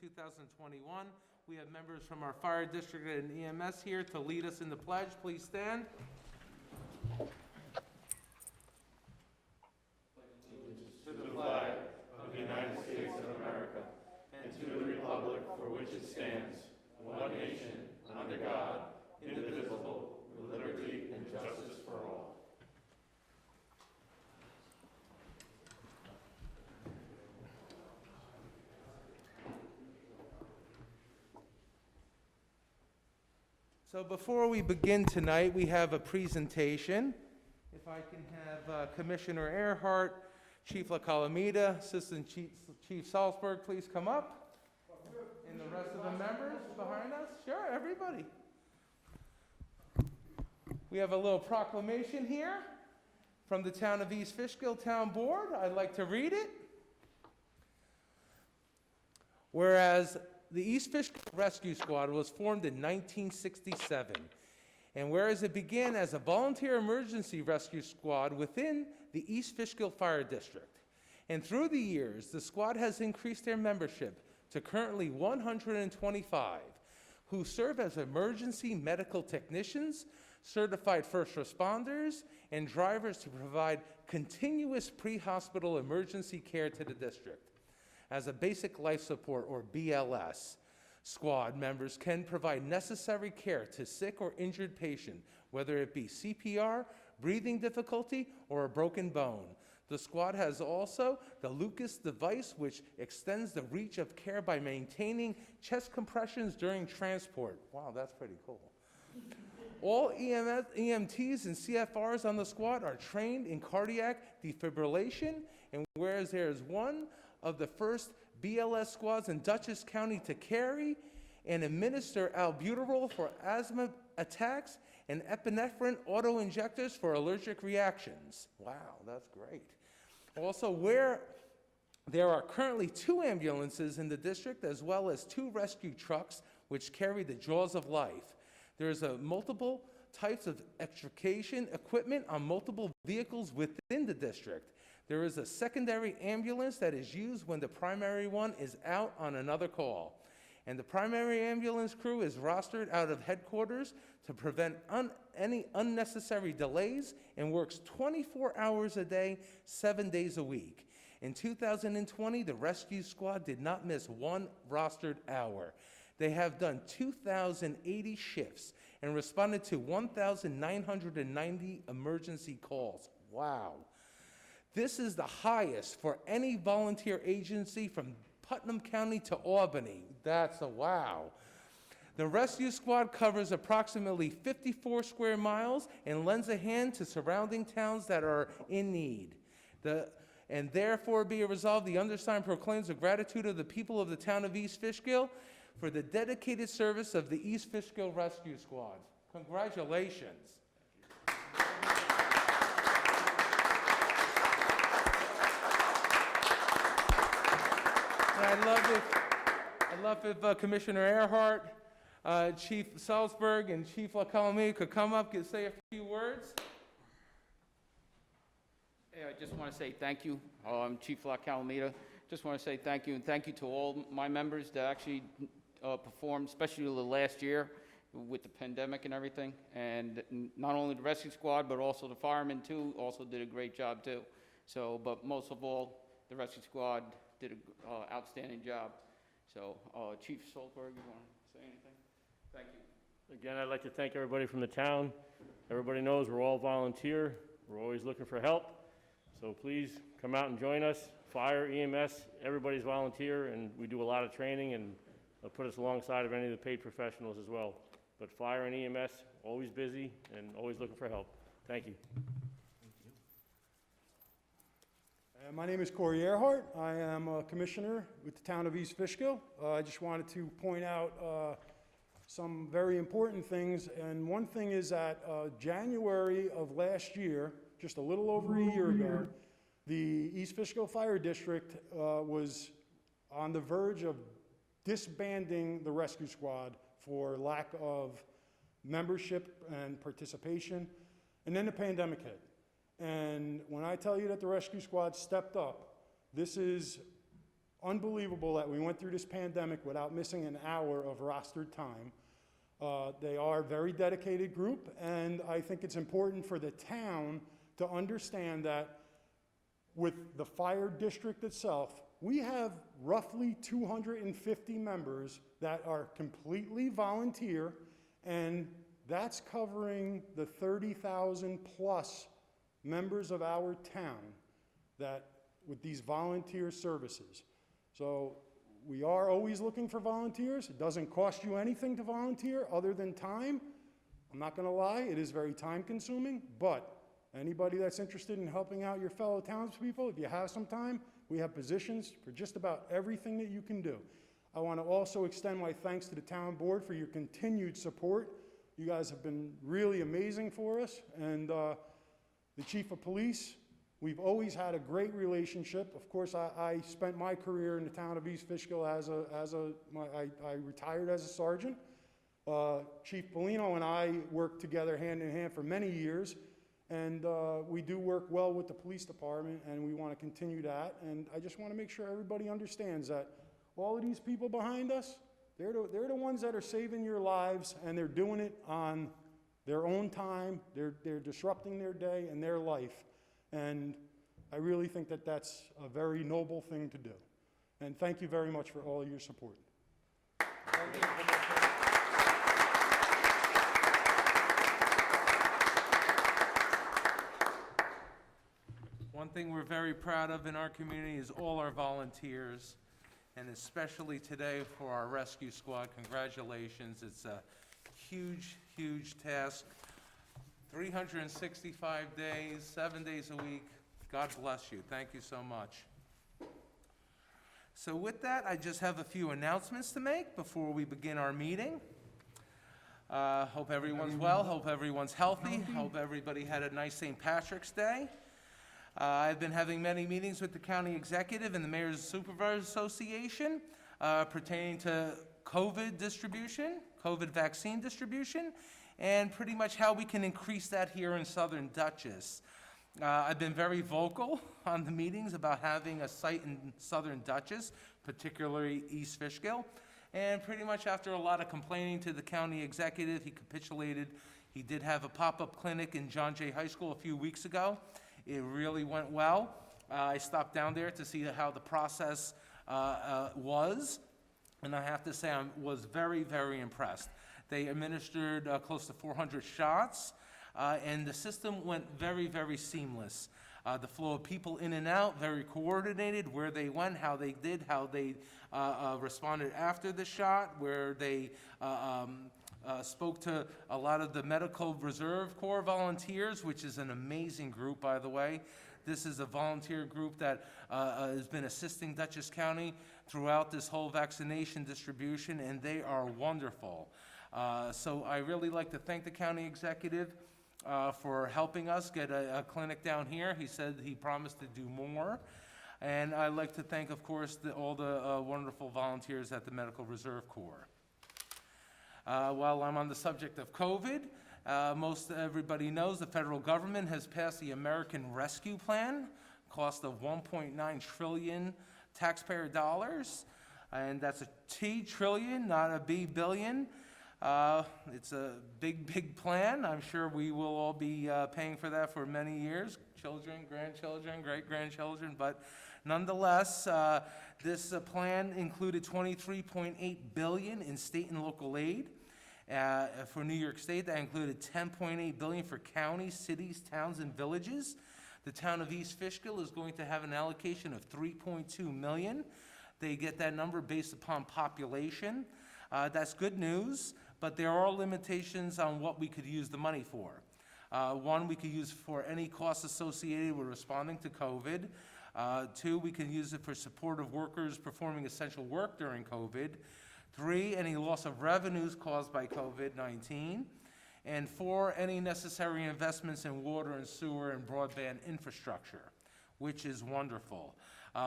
2021. We have members from our fire district and EMS here to lead us in the pledge. Please stand. To the flag of the United States of America and to the republic for which it stands, one nation, under God, indivisible, with liberty and justice for all. So before we begin tonight, we have a presentation. If I can have Commissioner Earhart, Chief LaCalamita, Assistant Chief Salzberg, please come up. And the rest of the members behind us. Sure, everybody. We have a little proclamation here from the Town of East Fishkill Town Board. I'd like to read it. Whereas the East Fishkill Rescue Squad was formed in 1967, and whereas it began as a volunteer emergency rescue squad within the East Fishkill Fire District, and through the years, the squad has increased their membership to currently 125, who serve as emergency medical technicians, certified first responders, and drivers to provide continuous pre-hospital emergency care to the district. As a basic life support, or BLS, squad members can provide necessary care to sick or injured patient, whether it be CPR, breathing difficulty, or a broken bone. The squad has also the Lucas device, which extends the reach of care by maintaining chest compressions during transport. Wow, that's pretty cool. All EMTs and CFRs on the squad are trained in cardiac defibrillation, and whereas there is one of the first BLS squads in Dutchess County to carry and administer albuterol for asthma attacks and epinephrine auto-injectors for allergic reactions. Wow, that's great. Also, where there are currently 2 ambulances in the district, as well as 2 rescue trucks which carry the jaws of life. There's multiple types of extrication equipment on multiple vehicles within the district. There is a secondary ambulance that is used when the primary one is out on another call. And the primary ambulance crew is rostered out of headquarters to prevent any unnecessary delays and works 24 hours a day, 7 days a week. In 2020, the rescue squad did not miss one rostered hour. They have done 2,080 shifts and responded to 1,990 emergency calls. Wow. This is the highest for any volunteer agency from Putnam County to Albany. That's a wow. The rescue squad covers approximately 54 square miles and lends a hand to surrounding towns that are in need. And therefore be it resolved, the undersigned proclaims the gratitude of the people of the town of East Fishkill for the dedicated service of the East Fishkill Rescue Squad. Congratulations. I'd love if Commissioner Earhart, Chief Salzberg, and Chief LaCalamita could come up and say a few words. Hey, I just want to say thank you, Chief LaCalamita. Just want to say thank you, and thank you to all my members that actually performed, especially the last year with the pandemic and everything. And not only the rescue squad, but also the firemen too, also did a great job too. So, but most of all, the rescue squad did an outstanding job. So, Chief Salzberg, you want to say anything? Thank you. Again, I'd like to thank everybody from the town. Everybody knows we're all volunteer. We're always looking for help. So please come out and join us. Fire, EMS, everybody's volunteer, and we do a lot of training, and put us alongside of any of the paid professionals as well. But fire and EMS, always busy and always looking for help. Thank you. My name is Corey Earhart. I am a commissioner with the town of East Fishkill. I just wanted to point out some very important things. And one thing is that January of last year, just a little over a year ago, the East Fishkill Fire District was on the verge of disbanding the rescue squad for lack of membership and participation. And then the pandemic hit. And when I tell you that the rescue squad stepped up, this is unbelievable that we went through this pandemic without missing an hour of rostered time. They are a very dedicated group, and I think it's important for the town to understand that with the fire district itself, we have roughly 250 members that are completely volunteer, and that's covering the 30,000 plus members of our town that with these volunteer services. So we are always looking for volunteers. It doesn't cost you anything to volunteer other than time. I'm not gonna lie, it is very time consuming, but anybody that's interested in helping out your fellow townspeople, if you have some time, we have positions for just about everything that you can do. I wanna also extend my thanks to the town board for your continued support. You guys have been really amazing for us, and the chief of police, we've always had a great relationship. Of course, I spent my career in the town of East Fishkill I retired as a sergeant. Chief Bellino and I worked together hand in hand for many years, and we do work well with the police department, and we want to continue that. And I just want to make sure everybody understands that all of these people behind us, they're the ones that are saving your lives, and they're doing it on their own time. They're disrupting their day and their life. And I really think that that's a very noble thing to do. And thank you very much for all your support. One thing we're very proud of in our community is all our volunteers, and especially today for our rescue squad. Congratulations. It's a huge, huge task. 365 days, 7 days a week. God bless you. Thank you so much. So with that, I just have a few announcements to make before we begin our meeting. Hope everyone's well, hope everyone's healthy, hope everybody had a nice St. Patrick's Day. I've been having many meetings with the county executive and the Mayor's Supervisor Association pertaining to COVID distribution, COVID vaccine distribution, and pretty much how we can increase that here in Southern Dutchess. I've been very vocal on the meetings about having a site in Southern Dutchess, particularly East Fishkill, and pretty much after a lot of complaining to the county executive, he capitulated. He did have a pop-up clinic in John Jay High School a few weeks ago. It really went well. I stopped down there to see how the process was, and I have to say I was very, very impressed. They administered close to 400 shots, and the system went very, very seamless. The flow of people in and out, very coordinated, where they went, how they did, how they responded after the shot, where they spoke to a lot of the Medical Reserve Corps volunteers, which is an amazing group, by the way. This is a volunteer group that has been assisting Dutchess County throughout this whole vaccination distribution, and they are wonderful. So I really like to thank the county executive for helping us get a clinic down here. He said he promised to do more. And I'd like to thank, of course, all the wonderful volunteers at the Medical Reserve Corps. While I'm on the subject of COVID, most everybody knows the federal government has passed the American Rescue Plan, cost of $1.9 trillion taxpayer dollars. And that's a T trillion, not a B billion. It's a big, big plan. I'm sure we will all be paying for that for many years, children, grandchildren, great-grandchildren, but nonetheless, this plan included $23.8 billion in state and local aid. For New York State, that included $10.8 billion for counties, cities, towns, and villages. The town of East Fishkill is going to have an allocation of $3.2 million. They get that number based upon population. That's good news, but there are limitations on what we could use the money for. One, we could use for any costs associated with responding to COVID. Two, we can use it for support of workers performing essential work during COVID. Three, any loss of revenues caused by COVID-19. And four, any necessary investments in water and sewer and broadband infrastructure, which is wonderful.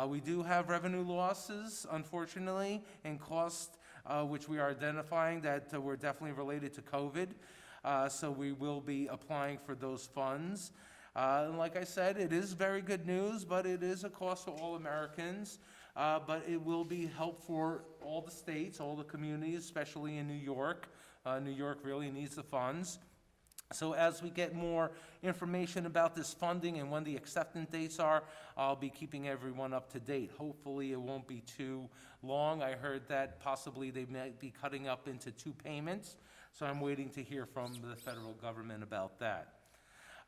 We do have revenue losses, unfortunately, and costs which we are identifying that were definitely related to COVID. So we will be applying for those funds. And like I said, it is very good news, but it is a cost to all Americans. but it will be help for all the states, all the communities, especially in New York. New York really needs the funds. So as we get more information about this funding and when the acceptance dates are, I'll be keeping everyone up to date. Hopefully, it won't be too long. I heard that possibly they might be cutting up into 2 payments, so I'm waiting to hear from the federal government about that.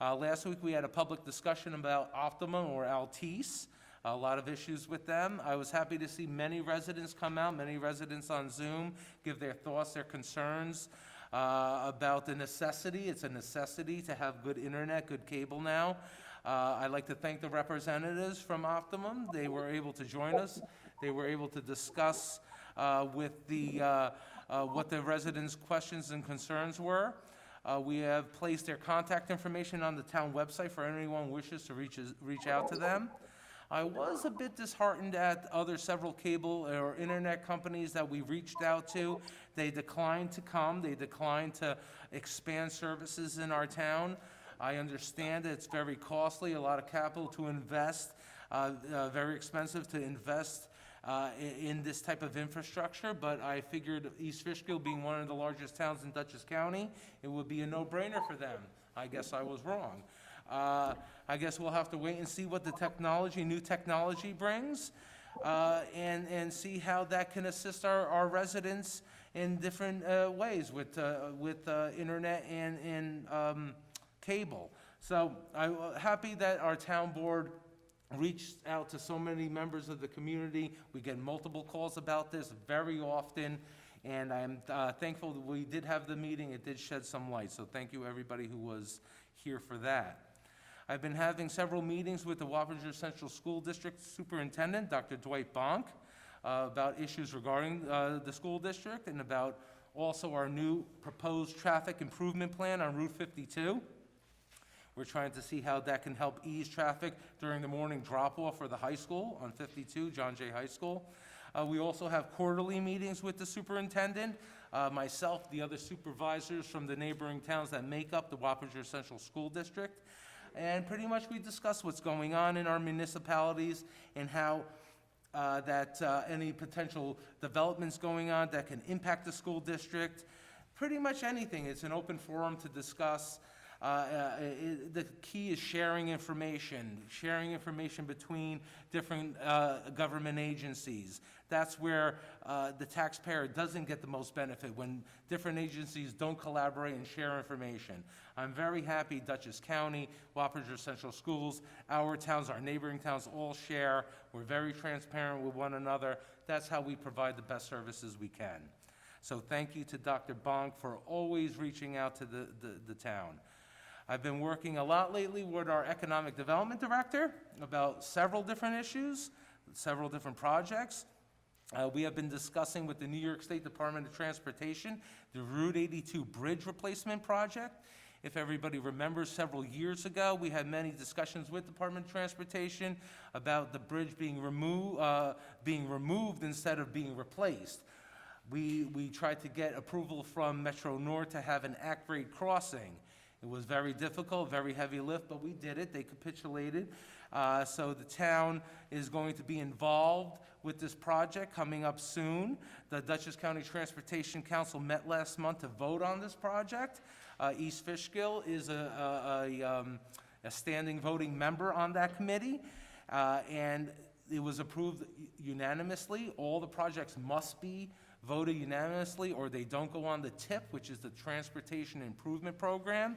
Last week, we had a public discussion about Optimum or Altice. A lot of issues with them. I was happy to see many residents come out, many residents on Zoom, give their thoughts, their concerns about the necessity. It's a necessity to have good internet, good cable now. I'd like to thank the representatives from Optimum. They were able to join us. They were able to discuss with what the residents' questions and concerns were. We have placed their contact information on the town website for anyone who wishes to reach out to them. I was a bit disheartened at several cable or internet companies that we reached out to. They declined to come. They declined to expand services in our town. I understand that it's very costly, a lot of capital to invest, very expensive to invest in this type of infrastructure, but I figured East Fishkill being one of the largest towns in Dutchess County, it would be a no-brainer for them. I guess I was wrong. I guess we'll have to wait and see what the new technology brings, and see how that can assist our residents in different ways with internet and cable. So I'm happy that our town board reached out to so many members of the community. We get multiple calls about this very often, and I'm thankful that we did have the meeting. It did shed some light, so thank you everybody who was here for that. I've been having several meetings with the Wappinger Central School District Superintendent, Dr. Dwight Bonk, about issues regarding the school district and about also our new proposed traffic improvement plan on Route 52. We're trying to see how that can help ease traffic during the morning drop-off for the high school on 52, John Jay High School. We also have quarterly meetings with the superintendent, myself, the other supervisors from the neighboring towns that make up the Wappinger Central School District. And pretty much we discuss what's going on in our municipalities and how any potential developments going on that can impact the school district. Pretty much anything. It's an open forum to discuss. The key is sharing information between different government agencies. That's where the taxpayer doesn't get the most benefit, when different agencies don't collaborate and share information. I'm very happy Dutchess County, Wappinger Central Schools, our towns, our neighboring towns all share. We're very transparent with one another. That's how we provide the best services we can. So thank you to Dr. Bonk for always reaching out to the town. I've been working a lot lately with our Economic Development Director about several different issues, several different projects. We have been discussing with the New York State Department of Transportation the Route 82 Bridge Replacement Project. If everybody remembers, several years ago, we had many discussions with Department of Transportation about the bridge being removed instead of being replaced. We tried to get approval from Metro North to have an at-grade crossing. It was very difficult, very heavy lift, but we did it. They capitulated. So the town is going to be involved with this project coming up soon. The Dutchess County Transportation Council met last month to vote on this project. East Fishkill is a standing voting member on that committee, and it was approved unanimously. All the projects must be voted unanimously or they don't go on the TIP, which is the Transportation Improvement Program.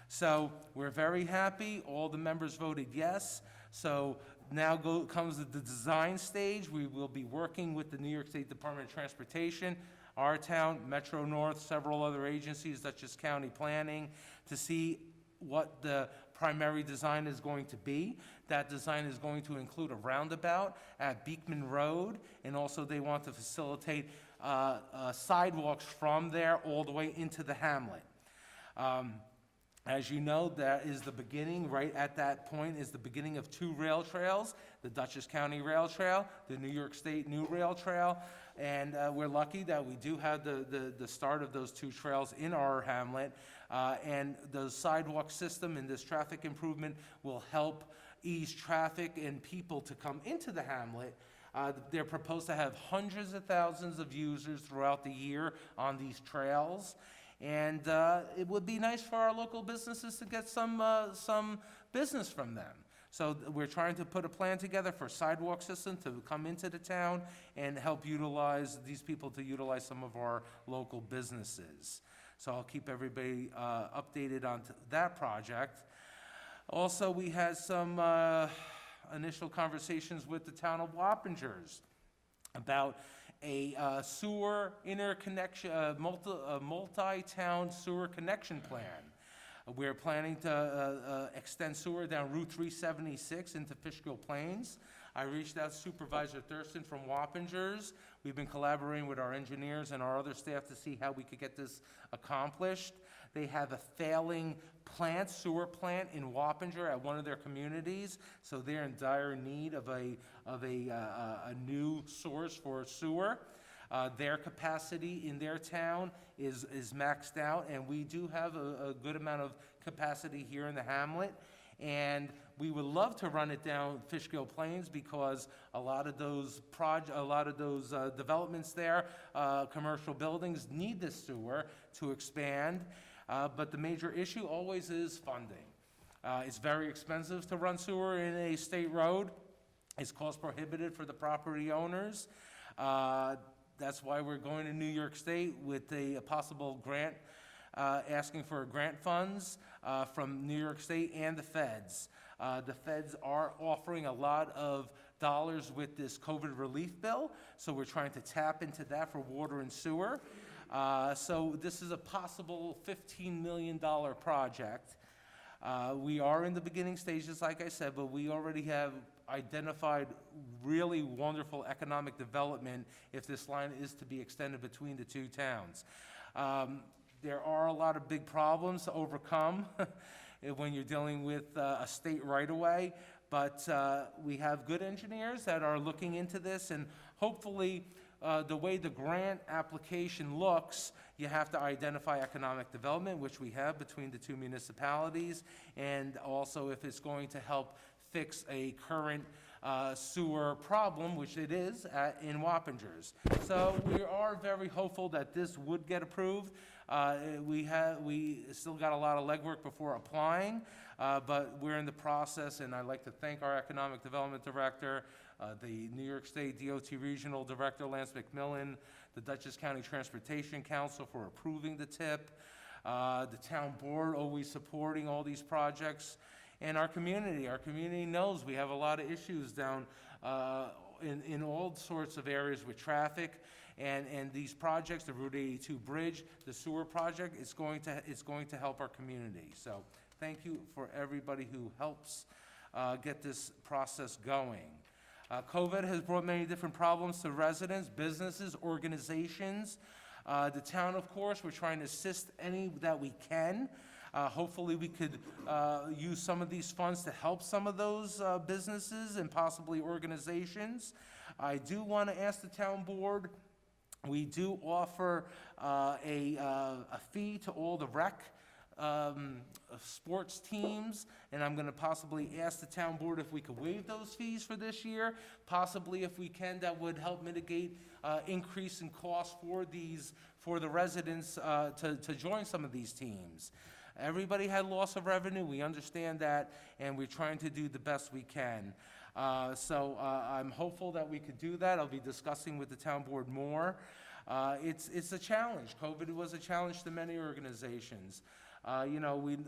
So we're very happy. All the members voted yes. So now comes the design stage. We will be working with the New York State Department of Transportation, our town, Metro North, several other agencies, Dutchess County Planning, to see what the primary design is going to be. That design is going to include a roundabout at Beekman Road, and also they want to facilitate sidewalks from there all the way into the hamlet. As you know, that is the beginning, right at that point is the beginning of 2 rail trails, the Dutchess County Rail Trail, the New York State New Rail Trail, and we're lucky that we do have the start of those 2 trails in our hamlet, and the sidewalk system and this traffic improvement will help ease traffic and people to come into the hamlet They're proposed to have hundreds of thousands of users throughout the year on these trails. And it would be nice for our local businesses to get some business from them. So we're trying to put a plan together for a sidewalk system to come into the town and help utilize these people to utilize some of our local businesses. So I'll keep everybody updated on that project. Also, we had some initial conversations with the town of Wappingers about a sewer interconnection, multi-town sewer connection plan. We're planning to extend sewer down Route 376 into Fishkill Plains. I reached out to Supervisor Thurston from Wappingers. We've been collaborating with our engineers and our other staff to see how we could get this accomplished. They have a failing sewer plant in Wappinger at one of their communities, so they're in dire need of a new source for sewer. Their capacity in their town is maxed out, and we do have a good amount of capacity here in the hamlet. And we would love to run it down Fishkill Plains because a lot of those developments there, commercial buildings, need this sewer to expand. But the major issue always is funding. It's very expensive to run sewer in a state road. It's cost prohibitive for the property owners. That's why we're going to New York State with a possible grant, asking for grant funds from New York State and the feds. The feds are offering a lot of dollars with this COVID relief bill, so we're trying to tap into that for water and sewer. So this is a possible $15 million project. We are in the beginning stages, like I said, but we already have identified really wonderful economic development if this line is to be extended between the two towns. There are a lot of big problems to overcome when you're dealing with a state right-of-way, but we have good engineers that are looking into this, and hopefully the way the grant application looks, you have to identify economic development, which we have between the two municipalities, and also if it's going to help fix a current sewer problem, which it is in Wappingers. So we are very hopeful that this would get approved. We still got a lot of legwork before applying, but we're in the process, and I'd like to thank our Economic Development Director, the New York State DOT Regional Director, Lance McMillan, the Dutchess County Transportation Council for approving the TIP, the town board always supporting all these projects, and our community. Our community knows we have a lot of issues down in all sorts of areas with traffic, and these projects, the Route 82 bridge, the sewer project, it's going to help our community. So thank you for everybody who helps get this process going. COVID has brought many different problems to residents, businesses, organizations. The town, of course, we're trying to assist any that we can. Hopefully we could use some of these funds to help some of those businesses and possibly organizations. I do want to ask the town board, we do offer a fee to all the rec sports teams, and I'm going to possibly ask the town board if we could waive those fees for this year. Possibly, if we can, that would help mitigate increase in cost for the residents to join some of these teams. Everybody had loss of revenue, we understand that, and we're trying to do the best we can. So I'm hopeful that we could do that. I'll be discussing with the town board more. It's a challenge. COVID was a challenge to many organizations. We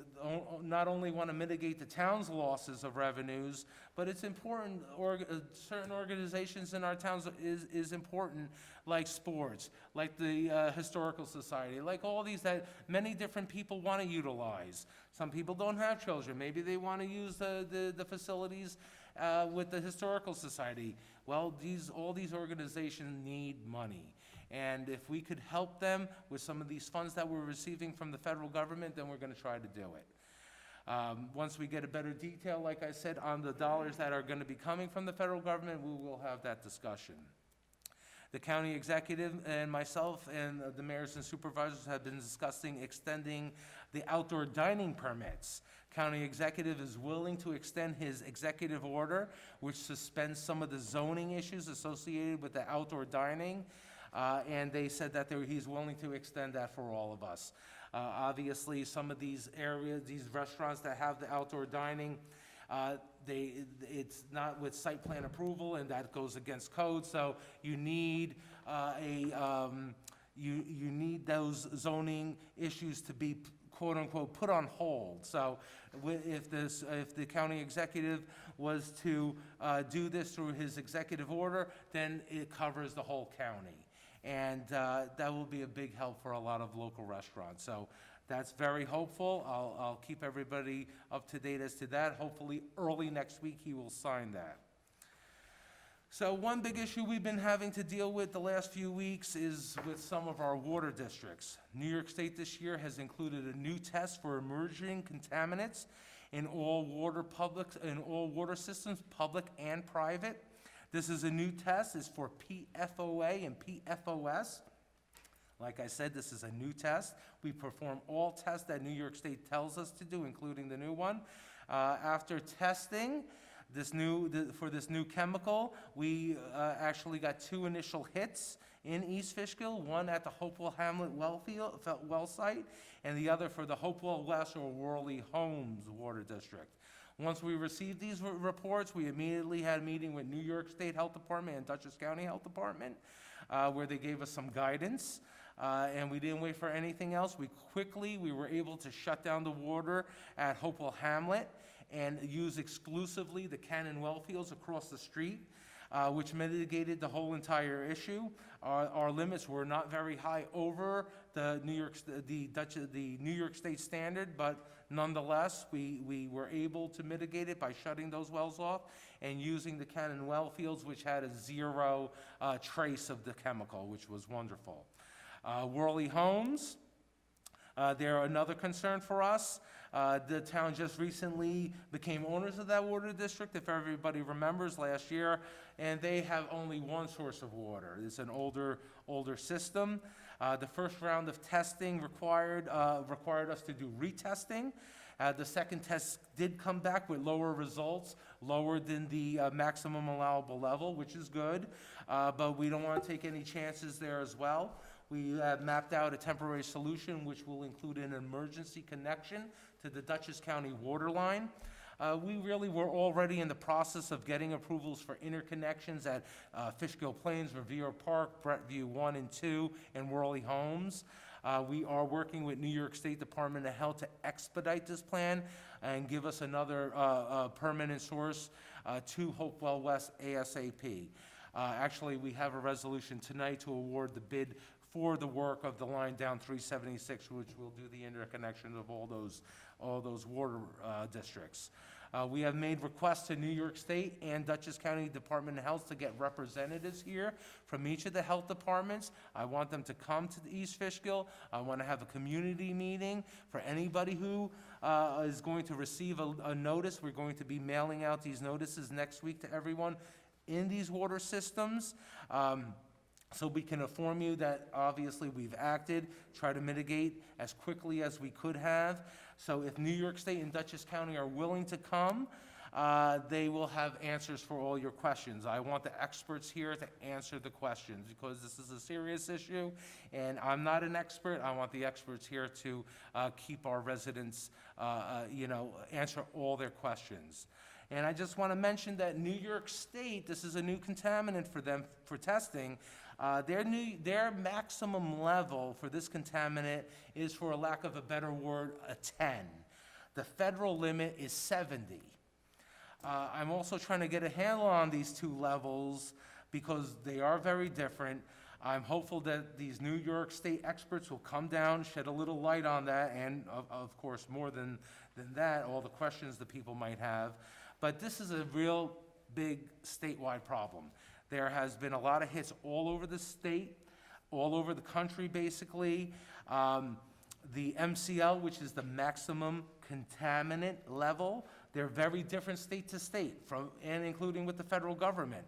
not only want to mitigate the town's losses of revenues, but it's important, certain organizations in our towns is important, like sports, like the Historical Society, like all these that many different people want to utilize. Some people don't have children. Maybe they want to use the facilities with the Historical Society. Well, all these organizations need money. And if we could help them with some of these funds that we're receiving from the federal government, then we're going to try to do it. Once we get a better detail, like I said, on the dollars that are going to be coming from the federal government, we will have that discussion. The county executive and myself and the mayors and supervisors have been discussing extending the outdoor dining permits. County executive is willing to extend his executive order, which suspends some of the zoning issues associated with the outdoor dining. And they said that he's willing to extend that for all of us. Obviously, some of these areas, these restaurants that have the outdoor dining, it's not with site plan approval, and that goes against code, so you need you need those zoning issues to be quote-unquote put on hold. So if the county executive was to do this through his executive order, then it covers the whole county. And that will be a big help for a lot of local restaurants. So that's very hopeful. I'll keep everybody up to date as to that. Hopefully early next week he will sign that. So one big issue we've been having to deal with the last few weeks is with some of our water districts. New York State this year has included a new test for emerging contaminants in all water systems, public and private. This is a new test. It's for PFOA and PFOS. Like I said, this is a new test. We perform all tests that New York State tells us to do, including the new one. After testing for this new chemical, we actually got 2 initial hits in East Fishkill, one at the Hopewell Hamlet well site, and the other for the Hopewell West or Whirly Homes Water District. Once we received these reports, we immediately had a meeting with New York State Health Department and Dutchess County Health Department, where they gave us some guidance, and we didn't wait for anything else. We were able to shut down the water at Hopewell Hamlet and use exclusively the Cannon well fields across the street, which mitigated the whole entire issue. Our limits were not very high over the New York State standard, but nonetheless, we were able to mitigate it by shutting those wells off and using the Cannon well fields, which had a 0 trace of the chemical, which was wonderful. Whirly Homes, they're another concern for us. The town just recently became owners of that water district, if everybody remembers, last year, and they have only one source of water. It's an older system. The first round of testing required us to do retesting. The second test did come back with lower results, lower than the maximum allowable level, which is good, but we don't want to take any chances there as well. We have mapped out a temporary solution which will include an emergency connection to the Dutchess County water line. We really were already in the process of getting approvals for interconnections at Fishkill Plains, Revere Park, Brettview 1 and 2, and Whirly Homes. We are working with New York State Department of Health to expedite this plan and give us another permanent source to Hopewell West ASAP. Actually, we have a resolution tonight to award the bid for the work of the line down 376, which will do the interconnection of all those water districts. We have made requests to New York State and Dutchess County Department of Health to get representatives here from each of the health departments. I want them to come to the East Fishkill. I want to have a community meeting for anybody who is going to receive a notice. We're going to be mailing out these notices next week to everyone in these water systems. So we can inform you that obviously we've acted, try to mitigate as quickly as we could have. So if New York State and Dutchess County are willing to come, they will have answers for all your questions. I want the experts here to answer the questions because this is a serious issue and I'm not an expert. I want the experts here to keep our residents, answer all their questions. And I just want to mention that New York State, this is a new contaminant for them for testing. Their maximum level for this contaminant is, for a lack of a better word, a 10. The federal limit is 70. I'm also trying to get a handle on these two levels because they are very different. I'm hopeful that these New York State experts will come down, shed a little light on that, and of course, more than that, all the questions that people might have. But this is a real big statewide problem. There has been a lot of hits all over the state, all over the country, basically. The MCL, which is the maximum contaminant level, they're very different state to state, and including with the federal government.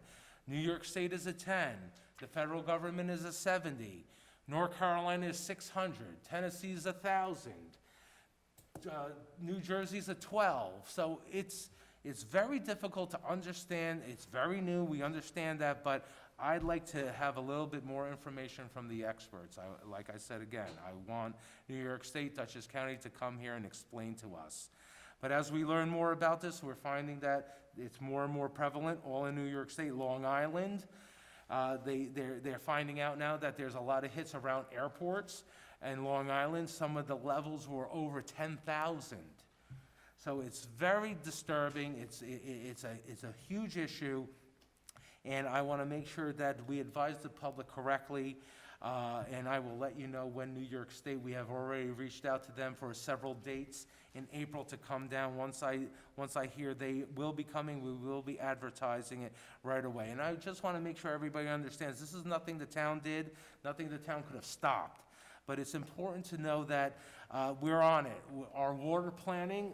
New York State is a 10. The federal government is at 70. North Carolina is 600. Tennessee is 1,000. New Jersey's at 12. So it's very difficult to understand. It's very new, we understand that, but I'd like to have a little bit more information from the experts. Like I said again, I want New York State, Dutchess County to come here and explain to us. But as we learn more about this, we're finding that it's more and more prevalent all in New York State. Long Island, they're finding out now that there's a lot of hits around airports. And Long Island, some of the levels were over 10,000. So it's very disturbing. It's a huge issue, and I want to make sure that we advise the public correctly. And I will let you know when New York State, we have already reached out to them for several dates in April to come down. Once I hear they will be coming, we will be advertising it right away. And I just want to make sure everybody understands this is nothing the town did, nothing the town could have stopped. But it's important to know that we're on it. Our water planning,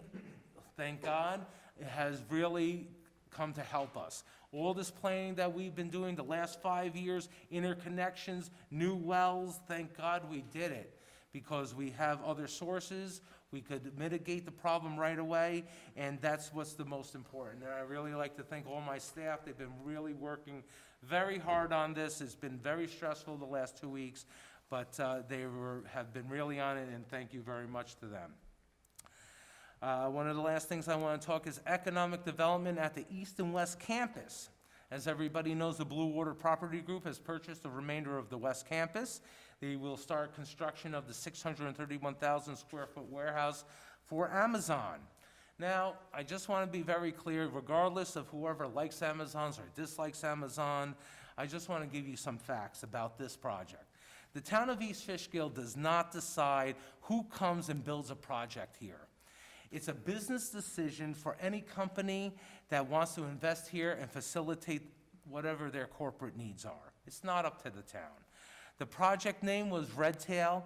thank God, has really come to help us. All this planning that we've been doing the last 5 years, interconnections, new wells, thank God we did it, because we have other sources. We could mitigate the problem right away, and that's what's the most important. And I really like to thank all my staff. They've been really working very hard on this. It's been very stressful the last 2 weeks, but they have been really on it, and thank you very much to them. One of the last things I want to talk is economic development at the East and West Campus. As everybody knows, the Blue Water Property Group has purchased the remainder of the West Campus. They will start construction of the 631,000 square foot warehouse for Amazon. Now, I just want to be very clear, regardless of whoever likes Amazons or dislikes Amazon, I just want to give you some facts about this project. The town of East Fishkill does not decide who comes and builds a project here. It's a business decision for any company that wants to invest here and facilitate whatever their corporate needs are. It's not up to the town. The project name was Redtail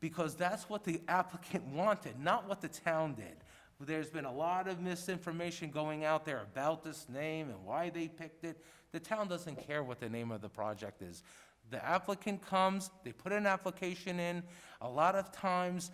because that's what the applicant wanted, not what the town did. There's been a lot of misinformation going out there about this name and why they picked it. The town doesn't care what the name of the project is. The applicant comes, they put an application in. A lot of times,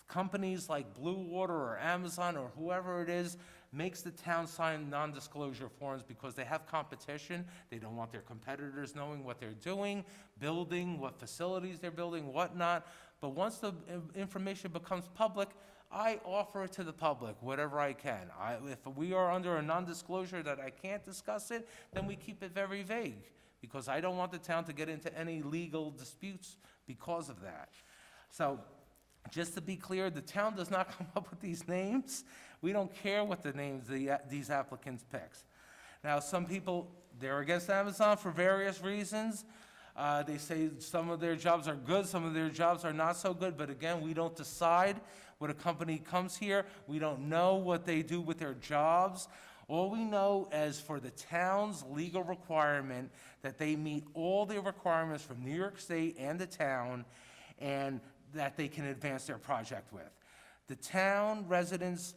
companies like Blue Water or Amazon or whoever it is makes the town sign non-disclosure forms because they have competition. They don't want their competitors knowing what they're doing, building, what facilities they're building, whatnot. But once the information becomes public, I offer it to the public, whatever I can. If we are under a non-disclosure that I can't discuss it, then we keep it very vague, because I don't want the town to get into any legal disputes because of that. So, just to be clear, the town does not come up with these names. We don't care what the names these applicants pick. Now, some people, they're against Amazon for various reasons. They say some of their jobs are good, some of their jobs are not so good, but again, we don't decide when a company comes here. We don't know what they do with their jobs. All we know is for the town's legal requirement that they meet all the requirements from New York State and the town, and that they can advance their project with. The town residents,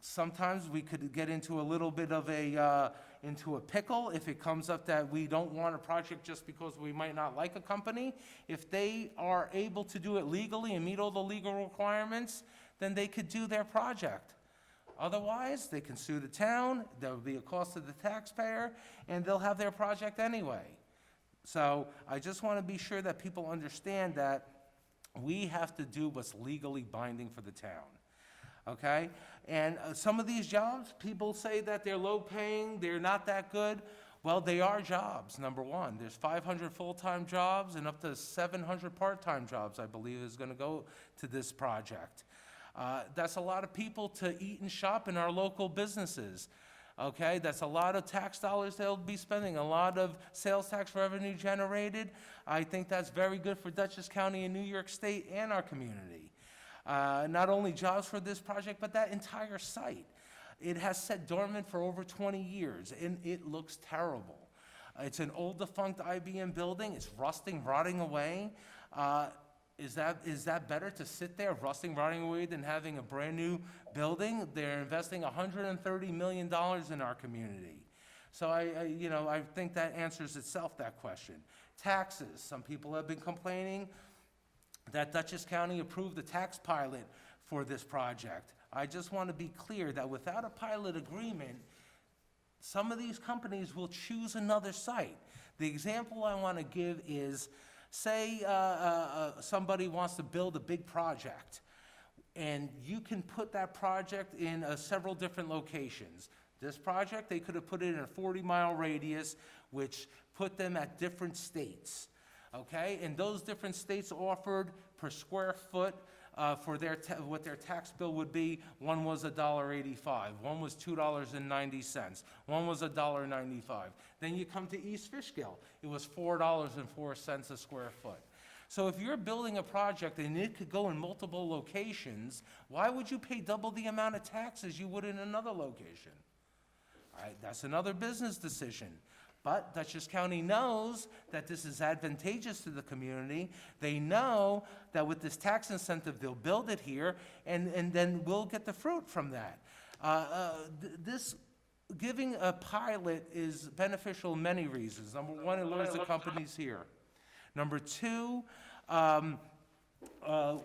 sometimes we could get into a little bit of into a pickle if it comes up that we don't want a project just because we might not like a company. If they are able to do it legally and meet all the legal requirements, then they could do their project. Otherwise, they can sue the town, there will be a cost to the taxpayer, and they'll have their project anyway. So I just want to be sure that people understand that we have to do what's legally binding for the town, okay? And some of these jobs, people say that they're low paying, they're not that good. Well, they are jobs, number one. There's 500 full-time jobs and up to 700 part-time jobs, I believe, is gonna go to this project. That's a lot of people to eat and shop in our local businesses. Okay, that's a lot of tax dollars they'll be spending, a lot of sales tax revenue generated. I think that's very good for Dutchess County and New York State and our community. Not only jobs for this project, but that entire site. It has sat dormant for over 20 years, and it looks terrible. It's an old defunct IBM building. It's rusting, rotting away. Is that better to sit there rusting, rotting away than having a brand new building? They're investing $130 million in our community. So I think that answers itself, that question. Taxes, some people have been complaining that Dutchess County approved the tax pilot for this project. I just want to be clear that without a pilot agreement, some of these companies will choose another site. The example I want to give is, say somebody wants to build a big project, and you can put that project in several different locations. This project, they could have put it in a 40-mile radius, which put them at different states, okay? And those different states offered per square foot for what their tax bill would be. One was $1.85, one was $2.90, one was $1.95. Then you come to East Fishkill, it was $4.04 a square foot. So if you're building a project and it could go in multiple locations, why would you pay double the amount of taxes you would in another location? All right, that's another business decision. But Dutchess County knows that this is advantageous to the community. They know that with this tax incentive, they'll build it here, and then we'll get the fruit from that. This giving a pilot is beneficial in many reasons. Number one, it lures the companies here. Number two,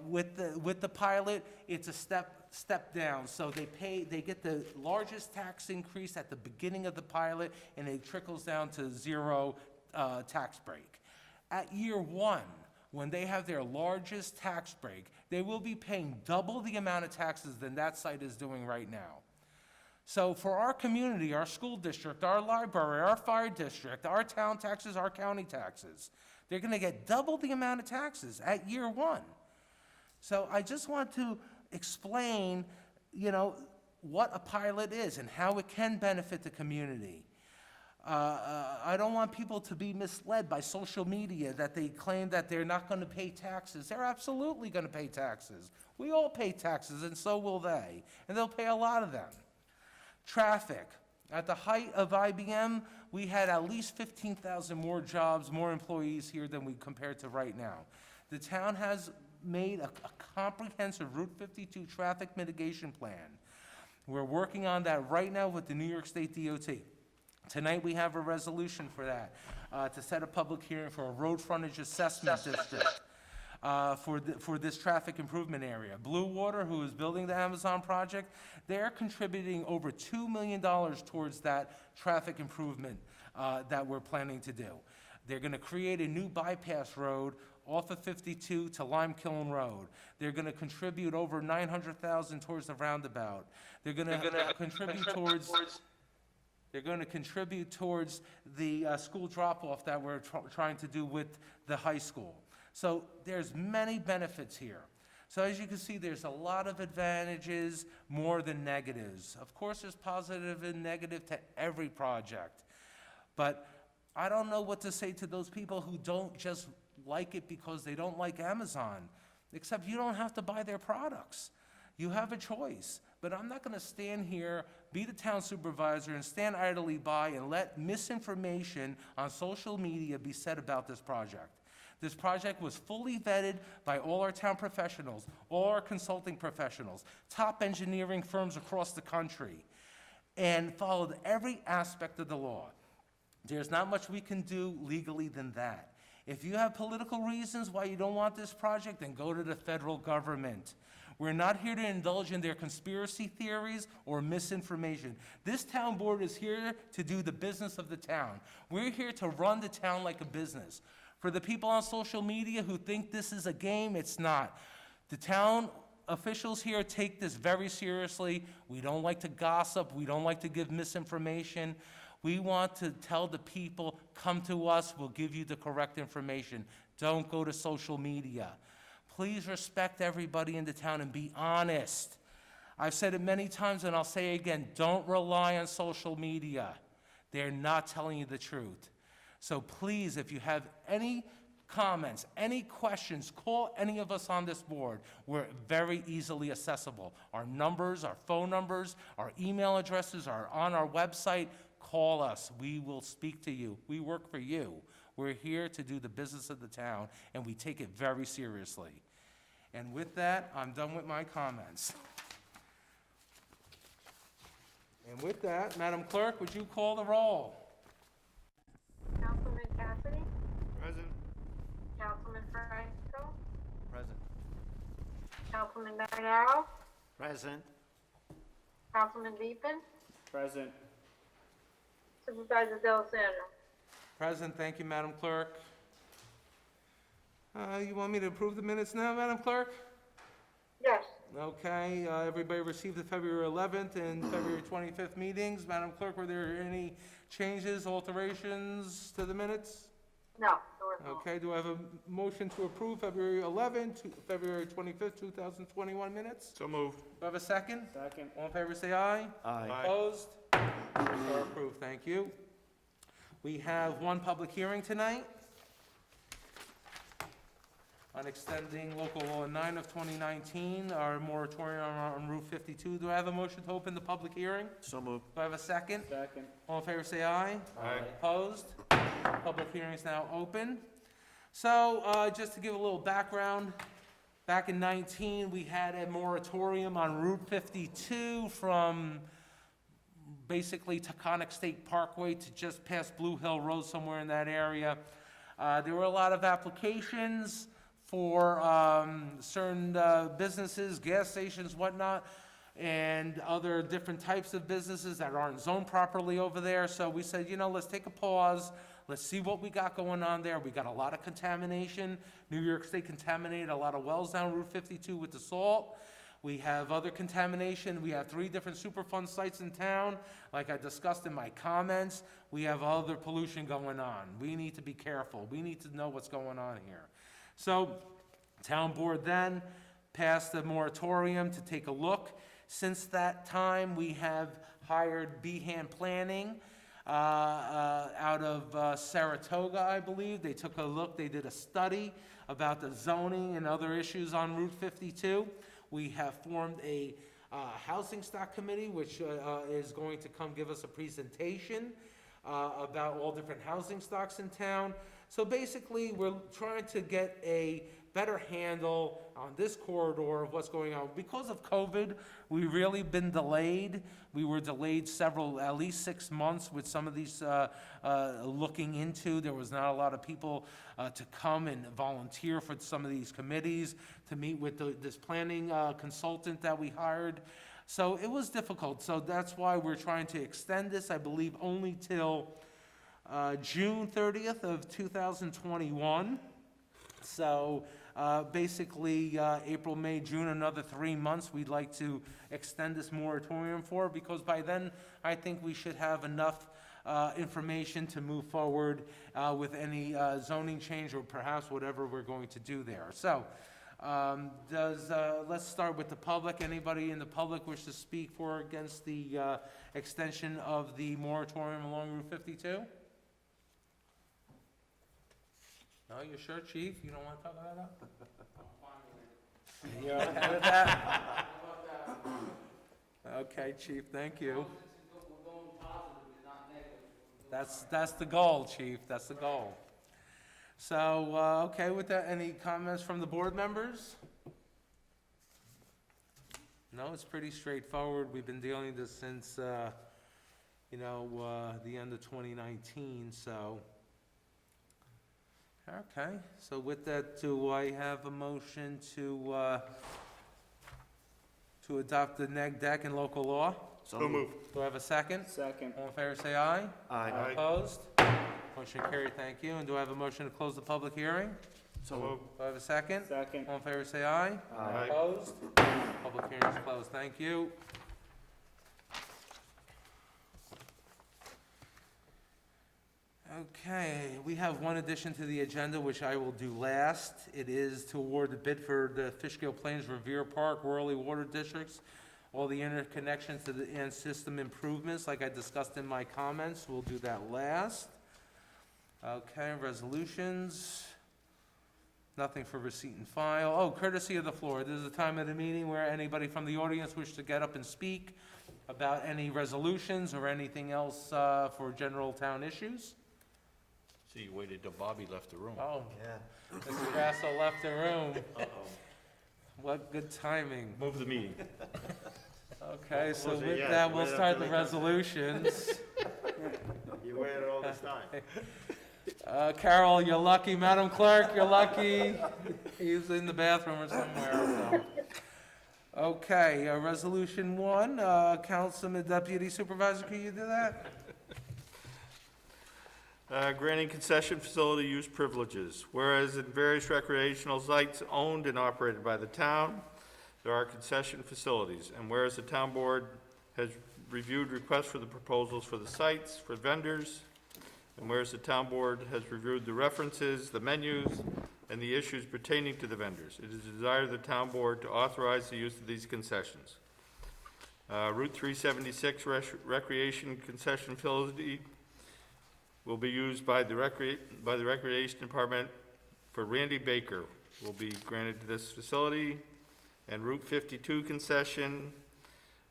with the pilot, it's a step down. So they get the largest tax increase at the beginning of the pilot, and it trickles down to zero tax break. At year one, when they have their largest tax break, they will be paying double the amount of taxes than that site is doing right now. So for our community, our school district, our library, our fire district, our town taxes, our county taxes, they're going to get double the amount of taxes at year one. So I just want to explain, what a pilot is and how it can benefit the community. I don't want people to be misled by social media that they claim that they're not going to pay taxes. They're absolutely going to pay taxes. We all pay taxes, and so will they. And they'll pay a lot of them. Traffic. At the height of IBM, we had at least 15,000 more jobs, more employees here than we compared to right now. The town has made a comprehensive Route 52 traffic mitigation plan. We're working on that right now with the New York State DOT. Tonight we have a resolution for that, to set a public hearing for a road frontage assessment district for this traffic improvement area. Blue Water, who is building the Amazon project, they're contributing over $2 million towards that traffic improvement that we're planning to do. They're going to create a new bypass road off of 52 to Lime Kiln Road. They're going to contribute over $900,000 towards the roundabout. They're going to contribute towards the school drop-off that we're trying to do with the high school. So there's many benefits here. So as you can see, there's a lot of advantages, more than negatives. Of course, there's positive and negative to every project. But I don't know what to say to those people who don't just like it because they don't like Amazon, except you don't have to buy their products. You have a choice. But I'm not going to stand here, be the town supervisor, and stand idly by and let misinformation on social media be said about this project. This project was fully vetted by all our town professionals, all our consulting professionals, top engineering firms across the country, and followed every aspect of the law. There's not much we can do legally than that. If you have political reasons why you don't want this project, then go to the federal government. We're not here to indulge in their conspiracy theories or misinformation. This town board is here to do the business of the town. We're here to run the town like a business. For the people on social media who think this is a game, it's not. The town officials here take this very seriously. We don't like to gossip. We don't like to give misinformation. We want to tell the people, come to us, we'll give you the correct information. Don't go to social media. Please respect everybody in the town and be honest. I've said it many times and I'll say it again, don't rely on social media. They're not telling you the truth. So please, if you have any comments, any questions, call any of us on this board. We're very easily accessible. Our numbers, our phone numbers, our email addresses are on our website. Call us. We will speak to you. We work for you. We're here to do the business of the town, and we take it very seriously. And with that, I'm done with my comments. And with that, Madam Clerk, would you call the roll? Councilman Marinaro, Present. Councilman Deepin, Present. Supervisor Delisandro. Present, thank you, Madam Clerk. You want me to approve the minutes now, Madam Clerk? Yes. Okay, everybody received the February 11th and February 25th meetings. Madam Clerk, were there any changes, alterations to the minutes? No, there was no. Okay, do I have a motion to approve February 11th to February 25th, 2021 minutes? So moved. Do I have a second? Second. All in favor, say aye. Aye. Opposed? Minutes are approved, thank you. We have one public hearing tonight on extending local law 9 of 2019, our moratorium on Route 52. Do I have a motion to open the public hearing? So moved. Do I have a second? Second. All in favor, say aye. Aye. Opposed? Public hearing is now open. So, just to give a little background, back in 19, we had a moratorium on Route 52 from basically Taconic State Parkway to just past Blue Hill Road, somewhere in that area. There were a lot of applications for certain businesses, gas stations, whatnot, and other different types of businesses that aren't zoned properly over there. So we said, you know, let's take a pause. Let's see what we got going on there. We got a lot of contamination. New York State contaminated a lot of wells down Route 52 with the salt. We have other contamination. We have 3 different Superfund sites in town. Like I discussed in my comments, we have other pollution going on. We need to be careful. We need to know what's going on here. So, town board then passed a moratorium to take a look. Since that time, we have hired Behan Planning out of Saratoga, I believe. They took a look, they did a study about the zoning and other issues on Route 52. We have formed a housing stock committee, which is going to come give us a presentation about all different housing stocks in town. So basically, we're trying to get a better handle on this corridor of what's going on. Because of COVID, we've really been delayed. We were delayed at least 6 months with some of these looking into. There was not a lot of people to come and volunteer for some of these committees, to meet with this planning consultant that we hired. So it was difficult. So that's why we're trying to extend this, I believe, only till June 30th of 2021. So basically, April, May, June, another 3 months, we'd like to extend this moratorium for, because by then, I think we should have enough information to move forward with any zoning change or perhaps whatever we're going to do there. So, let's start with the public. Anybody in the public wish to speak for or against the extension of the moratorium along Route 52? No, you sure, Chief? You don't want to talk about that? You're okay with that? Okay, Chief, thank you. That's the goal, Chief, that's the goal. So, okay with that, any comments from the board members? No, it's pretty straightforward. We've been dealing with this since, the end of 2019, so. Okay, so with that, do I have a motion to adopt the neg deck and local law? So moved. Do I have a second? Second. All in favor, say aye. Aye. Opposed? Motion carried, thank you. And do I have a motion to close the public hearing? So moved. Do I have a second? Second. All in favor, say aye. Aye. Opposed? Public hearing is closed, thank you. Okay, we have one addition to the agenda, which I will do last. It is to award the bid for the Fishkill Plains Revere Park, Whirly Water Districts, all the interconnections to the and system improvements, like I discussed in my comments. We'll do that last. Okay, resolutions. Nothing for receipt and file. Oh, courtesy of the floor. This is the time of the meeting where anybody from the audience wishes to get up and speak about any resolutions or anything else for general town issues. See, you waited till Bobby left the room. Oh, Yeah. Mr. Grasso left the room. What good timing. Move the meeting. Okay, so Was it? with Yeah, that, we'll right start after the they come. resolutions. You waited all this time. Carol, you're lucky. Madam Clerk, you're lucky. He's in the bathroom or somewhere, so. Okay, Resolution 1, Councilman Deputy Supervisor, can you do that? Granting concession facility use privileges. Whereas in various recreational sites owned and operated by the town, there are concession facilities. And whereas the town board has reviewed requests for the proposals for the sites, for vendors, and whereas the town board has reviewed the references, the menus, and the issues pertaining to the vendors, it is the desire of the town board to authorize the use of these concessions. Route 376 recreation concession facility will be used by the Recreation Department for Randy Baker will be granted to this facility. And Route 52 concession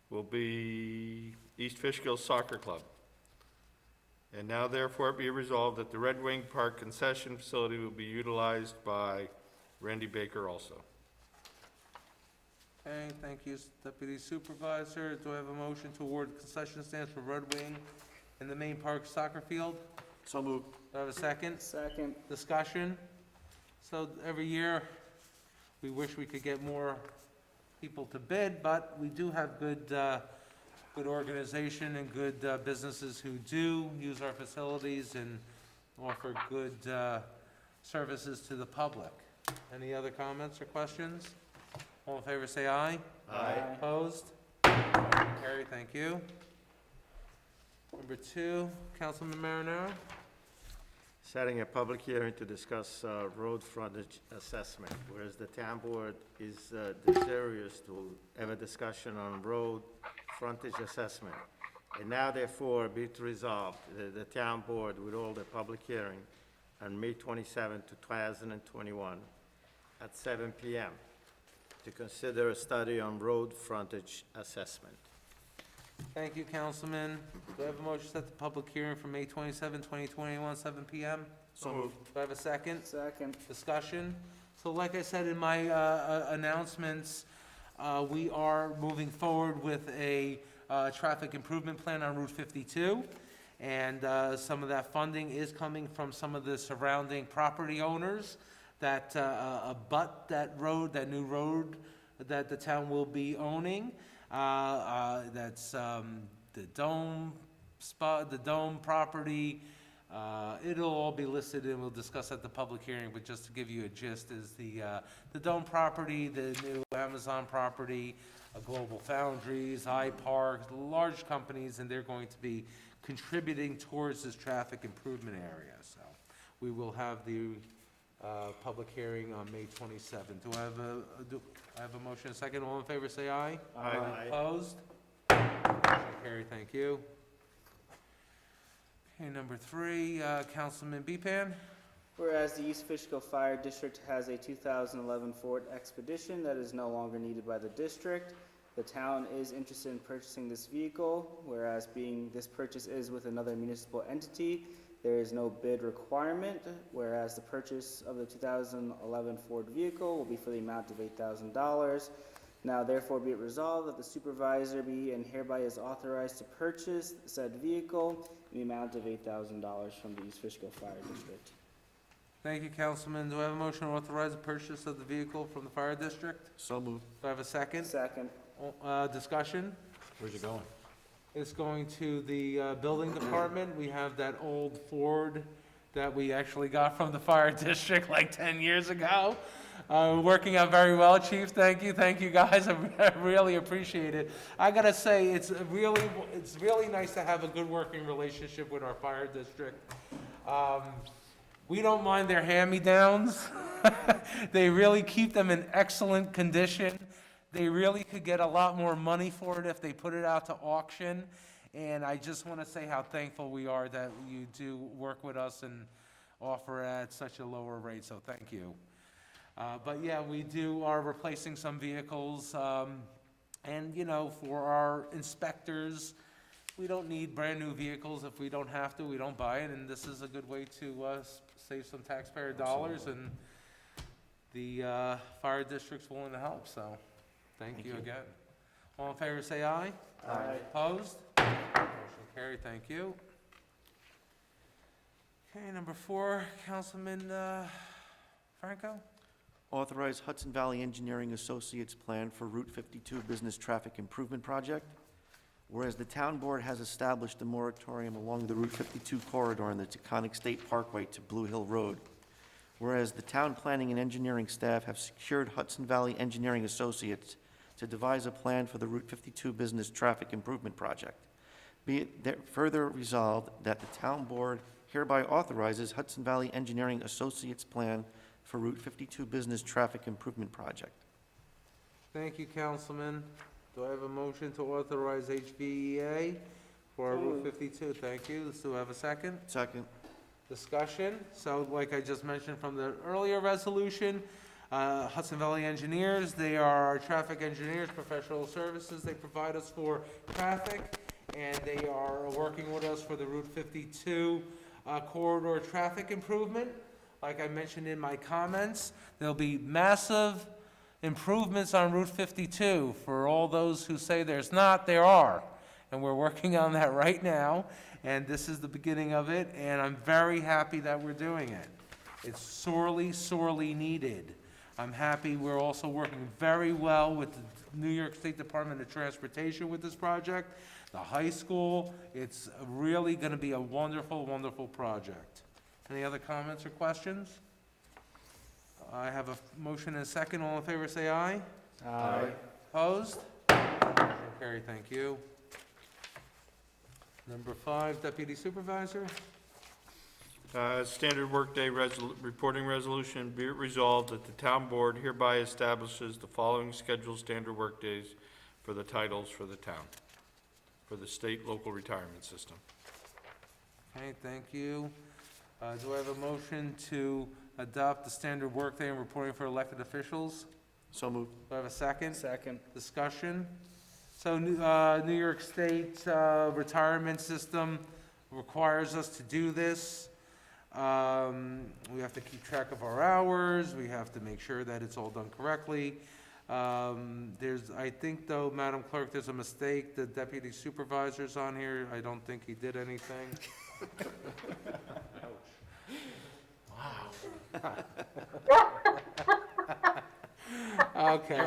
will be East Fishkill Soccer Club. And now therefore be resolved that the Red Wing Park concession facility will be utilized by Randy Baker also. Okay, thank you, Deputy Supervisor. Do I have a motion to award concession stands for Red Wing in the main park soccer field? So moved. Do I have a second? Second. Discussion? So every year, we wish we could get more people to bid, but we do have good organization and good businesses who do use our facilities and offer good services to the public. Any other comments or questions? All in favor, say aye. Aye. Opposed? Carry, thank you. Number 2, Councilman Marinaro. Setting a public hearing to discuss road frontage assessment, whereas the town board is desirous to have a discussion on road frontage assessment. And now therefore be it resolved, the town board would hold a public hearing on May 27, 2021 at 7 p.m. to consider a study on road frontage assessment. Thank you, Councilman. Do I have a motion to set the public hearing for May 27, 2021, 7 p.m.? So moved. Do I have a second? Second. Discussion? So like I said in my announcements, we are moving forward with a traffic improvement plan on Route 52. And some of that funding is coming from some of the surrounding property owners that abut that road, that new road that the town will be owning. That's the Dome spot, the Dome property. It'll all be listed and we'll discuss at the public hearing, but just to give you a gist is the Dome property, the new Amazon property, Global Foundries, iPark, large companies, and they're going to be contributing towards this traffic improvement area. So we will have the public hearing on May 27th. Do I have a motion, a second? All in favor, say aye. Aye. Opposed? Motion carried, thank you. Okay, number 3, Councilman Bepan. Whereas the East Fishkill Fire District has a 2011 Ford Expedition that is no longer needed by the district, the town is interested in purchasing this vehicle, whereas being this purchase is with another municipal entity, there is no bid requirement, whereas the purchase of the 2011 Ford vehicle will be for the amount of $8,000. Now therefore be it resolved that the supervisor be and hereby is authorized to purchase said vehicle in the amount of $8,000 from the East Fishkill Fire District. Thank you, Councilman. Do I have a motion to authorize the purchase of the vehicle from the fire district? So moved. Do I have a second? Second. Discussion? Where's it going? It's going to the building department. We have that old Ford that we actually got from the fire district like 10 years ago. Working out very well, Chief. Thank you guys. I really appreciate it. I gotta say, it's really nice to have a good working relationship with our fire district. We don't mind their hand-me-downs. They really keep them in excellent condition. They really could get a lot more money for it if they put it out to auction. And I just want to say how thankful we are that you do work with us and offer at such a lower rate, so thank you. But yeah, we are replacing some vehicles. And, you know, for our inspectors, we don't need brand-new vehicles. If we don't have to, we don't buy it. And this is a good way to save some taxpayer dollars. And the fire district's willing to help, so thank you again. All in favor, say aye. Aye. Opposed? Motion carried, thank you. Okay, number 4, Councilman Franco? Authorize Hudson Valley Engineering Associates plan for Route 52 Business Traffic Improvement Project. Whereas the town board has established a moratorium along the Route 52 corridor in the Taconic State Parkway to Blue Hill Road. Whereas the town planning and engineering staff have secured Hudson Valley Engineering Associates to devise a plan for the Route 52 Business Traffic Improvement Project. Be it further resolved that the town board hereby authorizes Hudson Valley Engineering Associates plan for Route 52 Business Traffic Improvement Project. Thank you, Councilman. Do I have a motion to authorize HVEA for Route 52? Thank you. Do I have a second? Second. Discussion. So like I just mentioned from the earlier resolution, Hudson Valley Engineers, they are our traffic engineers, professional services. They provide us for traffic, and they are working with us for the Route 52 corridor traffic improvement. Like I mentioned in my comments, there'll be massive improvements on Route 52. For all those who say there's not, there are. And we're working on that right now, and this is the beginning of it, and I'm very happy that we're doing it. It's sorely, sorely needed. I'm happy we're also working very well with the New York State Department of Transportation with this project, the high school. It's really gonna be a wonderful, wonderful project. Any other comments or questions? I have a motion and a second. All in favor, say aye. Aye. Opposed? Motion carried, thank you. Number 5, Deputy Supervisor. Standard workday reporting resolution, be it resolved that the town board hereby establishes the following scheduled standard workdays for the titles for the town, for the state local retirement system. Okay, thank you. Do I have a motion to adopt the standard workday and reporting for elected officials? So moved. Do I have a second? Second. Discussion? So, New York State retirement system requires us to do this. We have to keep track of our hours, we have to make sure that it's all done correctly. I think though, Madam Clerk, there's a mistake, the deputy supervisor's on here, I don't think he did anything. Okay,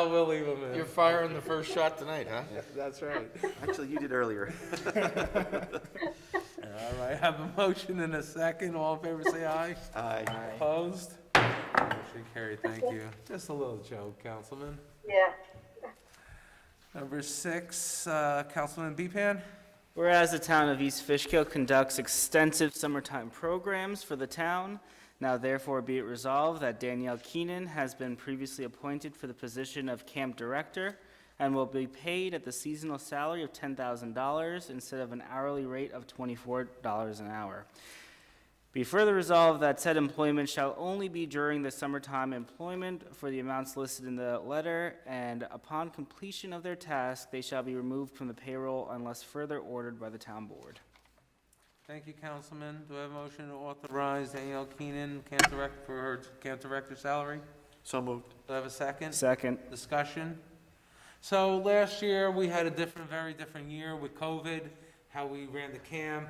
we'll leave him in. You're firing the first shot tonight, huh? That's right. Actually, you did earlier. All right, have a motion and a second. All in favor, say aye. Aye. Opposed? Motion carried, thank you. Just a little joke, Councilman. Yeah. Number 6, Councilman Bepan. Whereas the town of East Fishkill conducts extensive summertime programs for the town, now therefore be it resolved that Danielle Keenan has been previously appointed for the position of camp director and will be paid at the seasonal salary of $10,000 instead of an hourly rate of $24 an hour. Be further resolved that said employment shall only be during the summertime employment for the amounts listed in the letter, and upon completion of their task, they shall be removed from the payroll unless further ordered by the town board. Thank you, Councilman. Do I have a motion to authorize Danielle Keenan, camp director, for her camp director salary? So moved. Do I have a second? Second. Discussion? So last year, we had a very different year with COVID, how we ran the camp.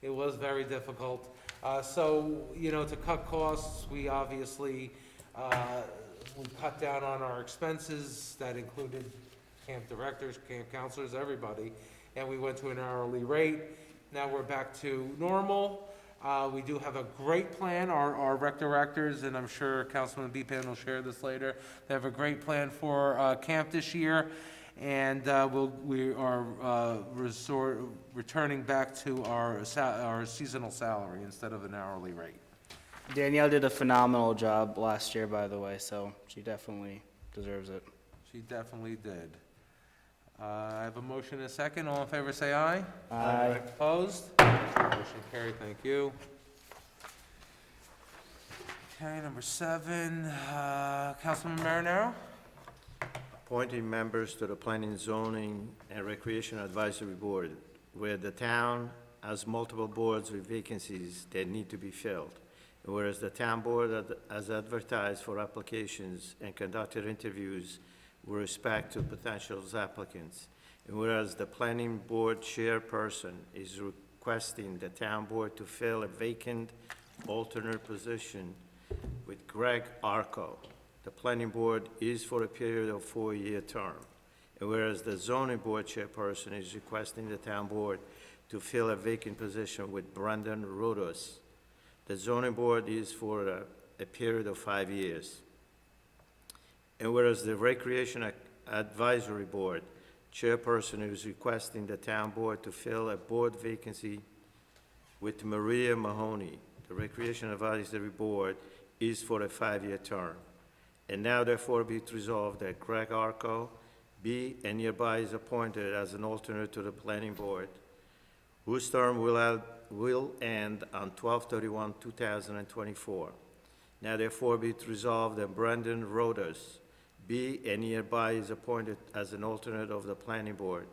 It was very difficult. So, to cut costs, we obviously, we cut down on our expenses. That included camp directors, camp counselors, everybody. And we went to an hourly rate. Now we're back to normal. We do have a great plan. Our rec directors, and I'm sure Councilman Bepan will share this later, they have a great plan for camp this year. And we are returning back to our seasonal salary instead of an hourly rate. Danielle did a phenomenal job last year, by the way, so she definitely deserves it. She definitely did. I have a motion and a second. All in favor, say aye. Aye. Opposed? Motion carried, thank you. Okay, number 7, Councilman Marinaro. Appointing members to the Planning, Zoning, and Recreation Advisory Board, where the town has multiple boards with vacancies that need to be filled. And whereas the town board has advertised for applications and conducted interviews with respect to potential applicants. And whereas the planning board chairperson is requesting the town board to fill a vacant alternate position with Greg Arco. The planning board is for a period of 4-year term. And whereas the zoning board chairperson is requesting the town board to fill a vacant position with Brendan Rodos. The zoning board is for a period of 5 years. And whereas the Recreation Advisory Board chairperson is requesting the town board to fill a board vacancy with Maria Mahoney. The Recreation Advisory Board is for a 5-year term. And now therefore be it resolved that Greg Arco be and hereby is appointed as an alternate to the planning board, whose term will end on 12/31/2024. Now therefore be it resolved that Brendan Rodos be and hereby is appointed as an alternate of the planning board,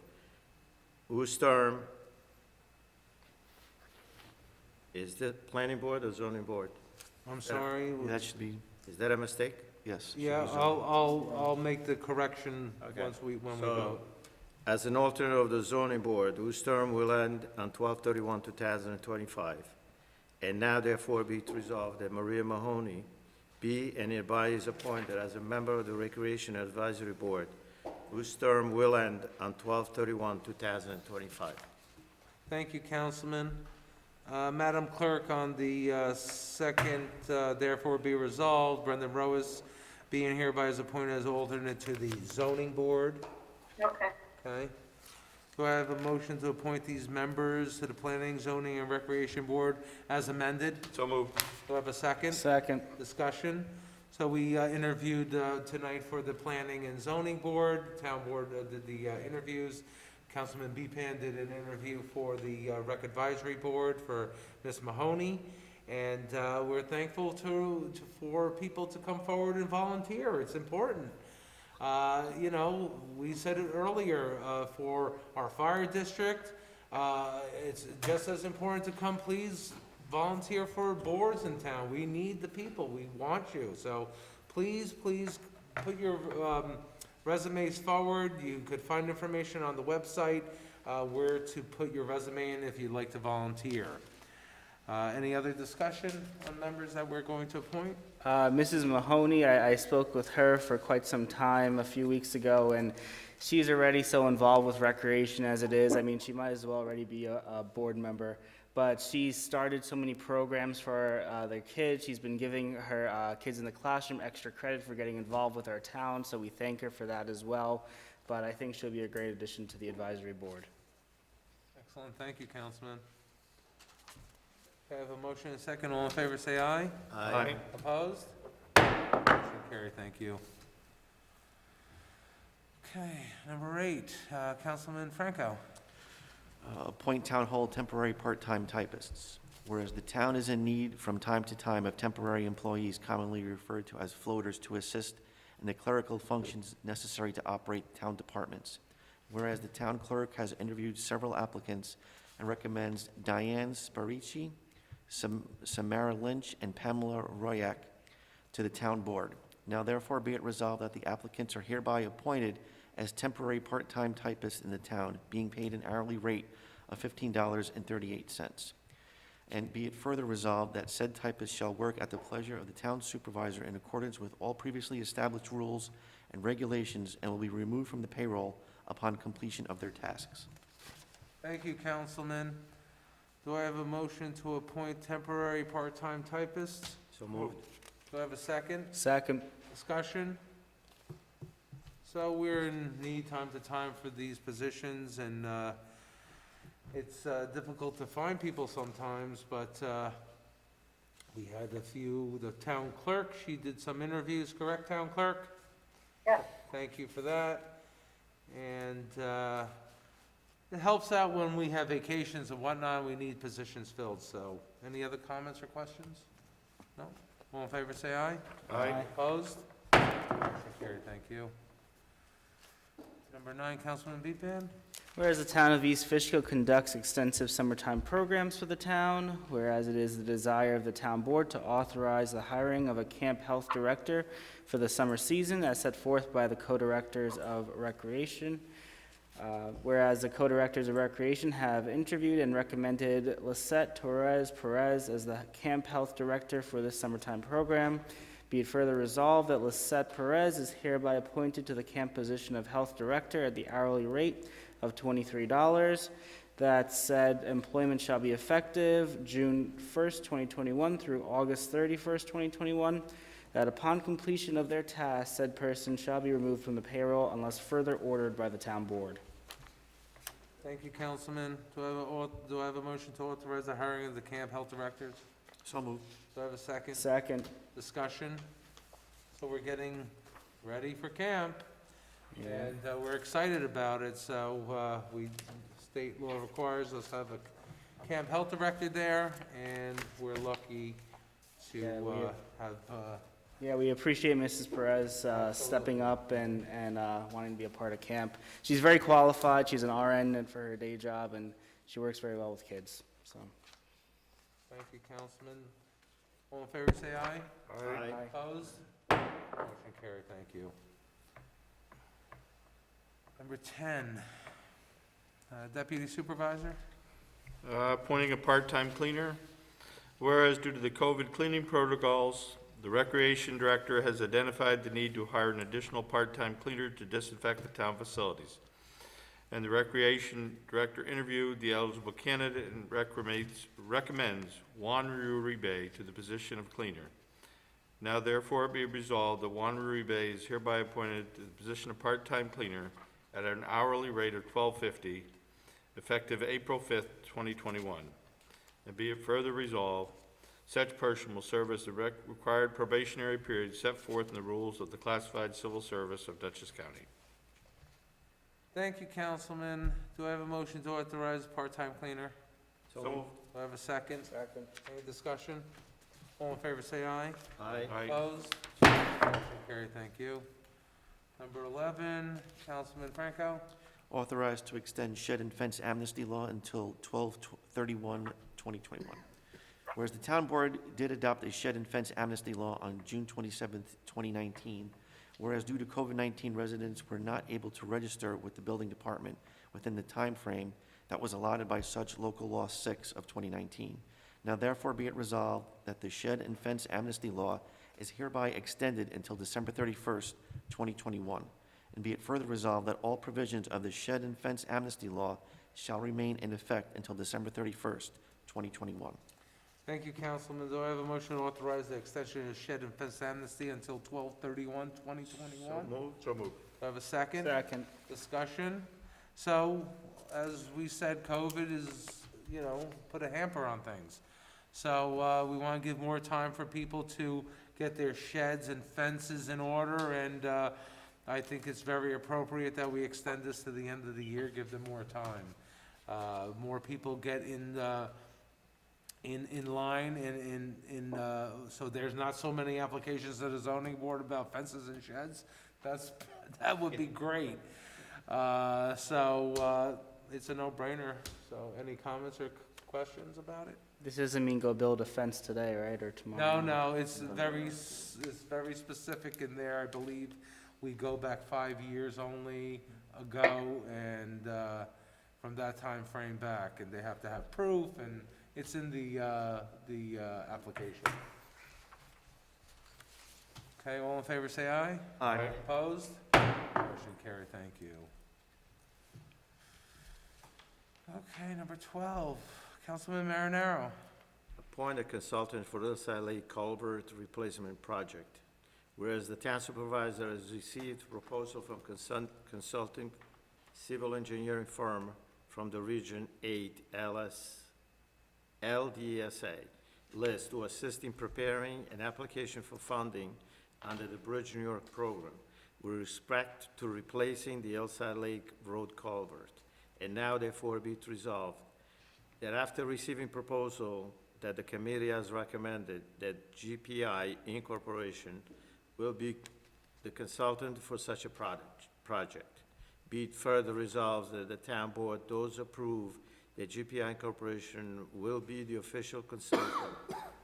whose term is the planning board or zoning board? I'm sorry. That should be, Is that a mistake? yes. should be Yeah, zoning. I'll make the correction Okay. when we So, vote. as an alternate of the zoning board, whose term will end on 12/31/2025. And now therefore be it resolved that Maria Mahoney be and hereby is appointed as a member of the Recreation Advisory Board, whose term will end on 12/31/2025. Thank you, Councilman. Madam Clerk, on the second, therefore be resolved, Brendan Rowas being hereby is appointed as alternate to the zoning board. Okay. Okay. Do I have a motion to appoint these members to the Planning, Zoning, and Recreation Board as amended? So moved. Do I have a second? Second. Discussion. So we interviewed tonight for the Planning and Zoning Board. Town Board did the interviews. Councilman Bepan did an interview for the Rec Advisory Board for Ms. Mahoney. And we're thankful for people to come forward and volunteer. It's important. You know, we said it earlier, for our fire district, it's just as important to come please volunteer for boards in town. We need the people, we want you. So please put your resumes forward. You could find information on the website, where to put your resume in if you'd like to volunteer. Any other discussion on members that we're going to appoint? Mrs. Mahoney, I spoke with her for quite some time a few weeks ago, and she's already so involved with recreation as it is. I mean, she might as well already be a board member. But she's started so many programs for their kids. She's been giving her kids in the classroom extra credit for getting involved with our town, so we thank her for that as well. But I think she'll be a great addition to the advisory board. Excellent, thank you, Councilman. Okay, I have a motion and a second. All in favor, say aye. Aye. Opposed? Motion carried, thank you. Okay, number 8, Councilman Franco. Appoint town hall temporary part-time typists. Whereas the town is in need from time to time of temporary employees commonly referred to as floaters to assist in the clerical functions necessary to operate town departments. Whereas the town clerk has interviewed several applicants and recommends Diane Sparici, Samara Lynch, and Pamela Royak to the town board. Now therefore be it resolved that the applicants are hereby appointed as temporary part-time typists in the town, being paid an hourly rate of $15.38. And be it further resolved that said typists shall work at the pleasure of the town supervisor in accordance with all previously established rules and regulations, and will be removed from the payroll upon completion of their tasks. Thank you, Councilman. Do I have a motion to appoint temporary part-time typists? So moved. Do I have a second? Second. Discussion? So we're in need time to time for these positions, and it's difficult to find people sometimes, but we had a few. The town clerk, she did some interviews, correct, town clerk? Yes. Thank you for that. And it helps out when we have vacations and whatnot, we need positions filled. So any other comments or questions? No? All in favor, say aye. Aye. Opposed? Motion carried, thank you. Number 9, Councilman Beepan. Whereas the town of East Fishkill conducts extensive summertime programs for the town, whereas it is the desire of the town board to authorize the hiring of a camp health director for the summer season as set forth by the co-directors of recreation. Whereas the co-directors of recreation have interviewed and recommended Lisette Torres Perez as the camp health director for this summertime program. Be it further resolved that Lisette Perez is hereby appointed to the camp position of Health Director at the hourly rate of $23. That said employment shall be effective June 1st, 2021 through August 31st, 2021. That upon completion of their task, said person shall be removed from the payroll unless further ordered by the town board. Thank you, Councilman. Do I have a motion to authorize the hiring of the camp health directors? So moved. Do I have a second? Second. Discussion? So we're getting ready for camp, Yeah. and we're excited about it. So state law requires us to have a camp health director there, and we're lucky to Yeah, have, Yeah, we appreciate Mrs. Perez stepping up and wanting to be a part of camp. She's very qualified. She's an RN for her day job, and she works very well with kids, so. thank you, Councilman. All in favor, say aye. Aye. Opposed? Motion carried, thank you. Number 10, Deputy Supervisor. Appointing a part-time cleaner. Whereas due to the COVID cleaning protocols, the Recreation Director has identified the need to hire an additional part-time cleaner to disinfect the town facilities. And the Recreation Director interviewed the eligible candidate and recommends Juan Uribe to the position of cleaner. Now therefore be resolved that Juan Uribe is hereby appointed to the position of part-time cleaner at an hourly rate of $12.50, effective April 5th, 2021. And be it further resolved, such person will serve as the required probationary period set forth in the rules of the Classified Civil Service of Dutchess County. Thank you, Councilman. Do I have a motion to authorize part-time cleaner? So Do I have a second? Second. Any discussion? All in favor, say aye. Aye. Opposed? Motion carried, thank you. Number 11, Councilman Franco. Authorized to extend shed and fence amnesty law until 12/31/2021. Whereas the town board did adopt a shed and fence amnesty law on June 27th, 2019, whereas due to COVID-19, residents were not able to register with the building department within the time frame that was allotted by such local law 6 of 2019. Now therefore be it resolved that the shed and fence amnesty law is hereby extended until December 31st, 2021. And be it further resolved that all provisions of the shed and fence amnesty law shall remain in effect until December 31st, 2021. Thank you, Councilman. Do I have a motion to authorize the extension of shed and fence amnesty until 12/31/2021? So moved. Do I have a second? Second. Discussion? So, as we said, COVID is, put a hamper on things. So, we want to give more time for people to get their sheds and fences in order, and I think it's very appropriate that we extend this to the end of the year, give them more time. More people get in line so there's not so many applications to the zoning board about fences and sheds. That would be great. It's a no-brainer. So any comments or questions about it? This doesn't mean go build a fence today, right, or tomorrow? No, it's very specific in there. I believe we go back 5 years only ago, and from that time frame back, and they have to have proof, and it's in the application. Okay, all in favor, say aye. Aye. Opposed? Motion carried, thank you. Okay, number 12, Councilman Marinaro. Appoint a consultant for Hillside Lake Culvert Replacement Project. Whereas the town supervisor has received a proposal from consulting civil engineering firm from the Region 8 LDSA list to assist in preparing an application for funding under the Bridge New York program with respect to replacing the Hillside Lake Road culvert. And now therefore be it resolved that after receiving proposal that the committee has recommended that GPI Incorporation will be the consultant for such a project. Be it further resolved that the town board does approve that GPI Incorporation will be the official consultant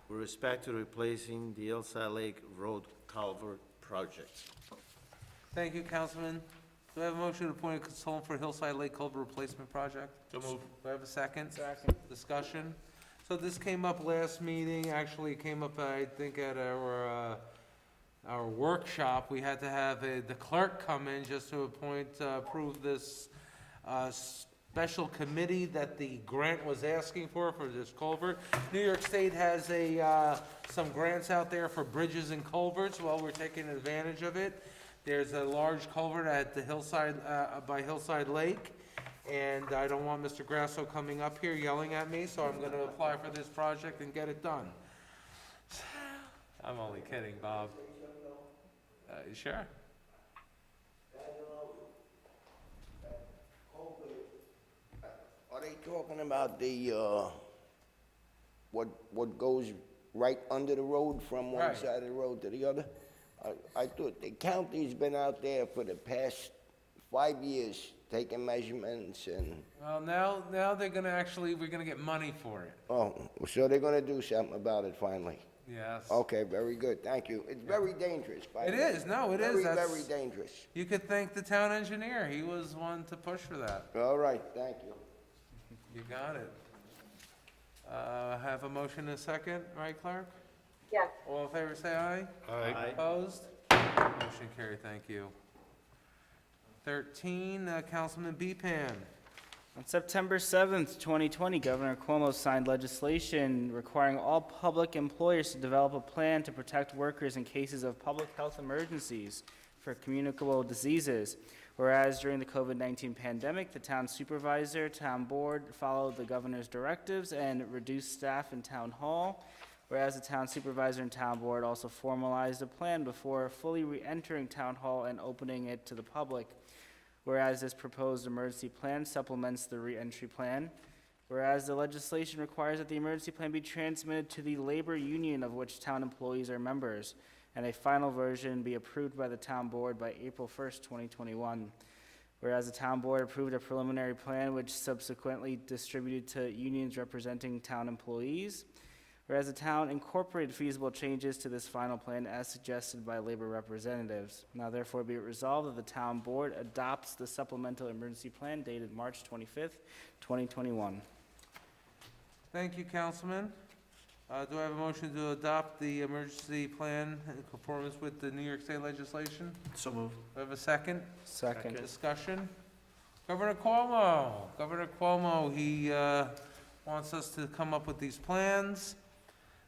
with respect to replacing the Hillside Lake Road culvert project. Thank you, Councilman. Do I have a motion to appoint a consultant for Hillside Lake Culvert Replacement Project? So moved. Do I have a second? Second. Discussion? So this came up last meeting, actually it came up, I think, at our our workshop, we had to have the clerk come in just to approve this special committee that the grant was asking for this culvert. New York State has some grants out there for bridges and culverts. Well, we're taking advantage of it. There's a large culvert at the hillside, by Hillside Lake, and I don't want Mr. Grasso coming up here yelling at me, so I'm gonna apply for this project and get it done. I'm only kidding, Bob. Sure. Are they talking about the, what goes right under the road from one Right. side of the road to the other? I thought the county's been out there for the past 5 years, taking measurements and, Well, now they're gonna we're gonna get money for it. oh, so they're gonna do something about it finally? Yes. Okay, very good, thank you. It's very dangerous, by the It way. is, no, it is. Very, That's- very dangerous. You could thank the town engineer. He was one to push for that. All right, thank you. You got it. Have a motion and a second, right, clerk? Yes. All in favor, say aye. Aye. Opposed? Motion carried, thank you. 13, Councilman Beepan. On September 7th, 2020, Governor Cuomo signed legislation requiring all public employers to develop a plan to protect workers in cases of public health emergencies for communicable diseases. Whereas during the COVID-19 pandemic, the town supervisor, town board followed the governor's directives and reduced staff in town hall. Whereas the town supervisor and town board also formalized a plan before fully re-entering town hall and opening it to the public. Whereas this proposed emergency plan supplements the re-entry plan. Whereas the legislation requires that the emergency plan be transmitted to the labor union of which town employees are members, and a final version be approved by the town board by April 1st, 2021. Whereas the town board approved a preliminary plan which subsequently distributed to unions representing town employees. Whereas the town incorporated feasible changes to this final plan as suggested by labor representatives. Now therefore be it resolved that the town board adopts the supplemental emergency plan dated March 25th, 2021. Thank you, Councilman. Do I have a motion to adopt the emergency plan in conformance with the New York State legislation? So moved. Do I have a second? Second. Discussion? Governor Cuomo, he wants us to come up with these plans.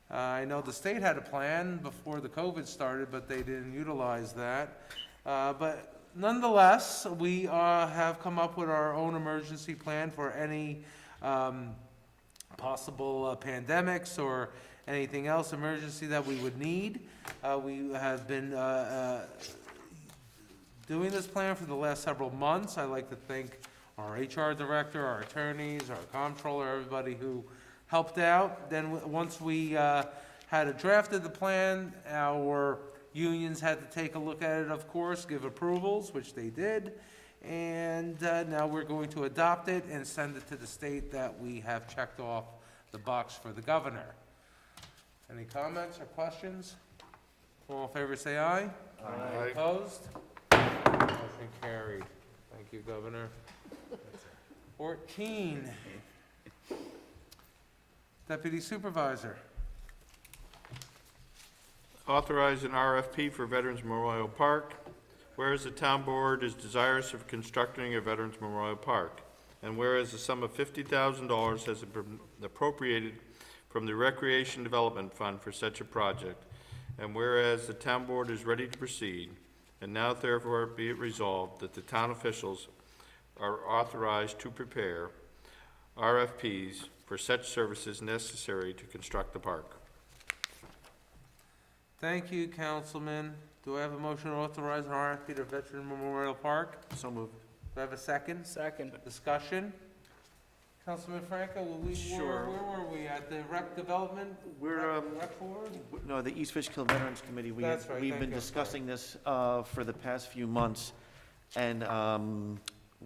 I know the state had a plan before the COVID started, but they didn't utilize that. But nonetheless, we have come up with our own emergency plan for any possible pandemics or anything else emergency that we would need. We have been doing this plan for the last several months. I'd like to thank our HR director, our attorneys, our comptroller, everybody who helped out. Then once we had drafted the plan, our unions had to take a look at it, of course, give approvals, which they did. And now we're going to adopt it and send it to the state that we have checked off the box for the governor. Any comments or questions? All in favor, say aye. Aye. Opposed? Motion carried. Thank you, Governor. 14, Deputy Supervisor. Authorize an RFP for Veterans Memorial Park. Whereas the town board is desirous of constructing a Veterans Memorial Park, and whereas the sum of $50,000 has been appropriated from the Recreation Development Fund for such a project, and whereas the town board is ready to proceed, and now therefore be it resolved that the town officials are authorized to prepare RFPs for such services necessary to construct the park. Thank you, Councilman. Do I have a motion to authorize an RFP to Veteran Memorial Park? So moved. Do I have a second? Second. Discussion? Councilman Franco, Sure. where were we, at the rec development? We're, Rec board? No, the East Fishkill Veterans Committee, That's right, we've thank been you, I'm sorry. discussing this for the past few months, and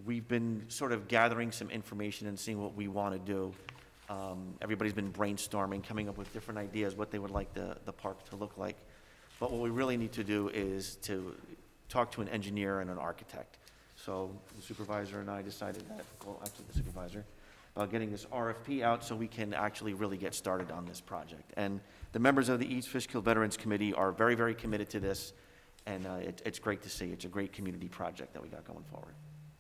we've been sort of gathering some information and seeing what we want to do. Everybody's been brainstorming, coming up with different ideas, what they would like the park to look like. But what we really need to do is to talk to an engineer and an architect. So the supervisor and I decided that, well, actually the supervisor, about getting this RFP out so we can actually really get started on this project. And the members of the East Fishkill Veterans Committee are very, very committed to this. And it's great to see. It's a great community project that we got going forward.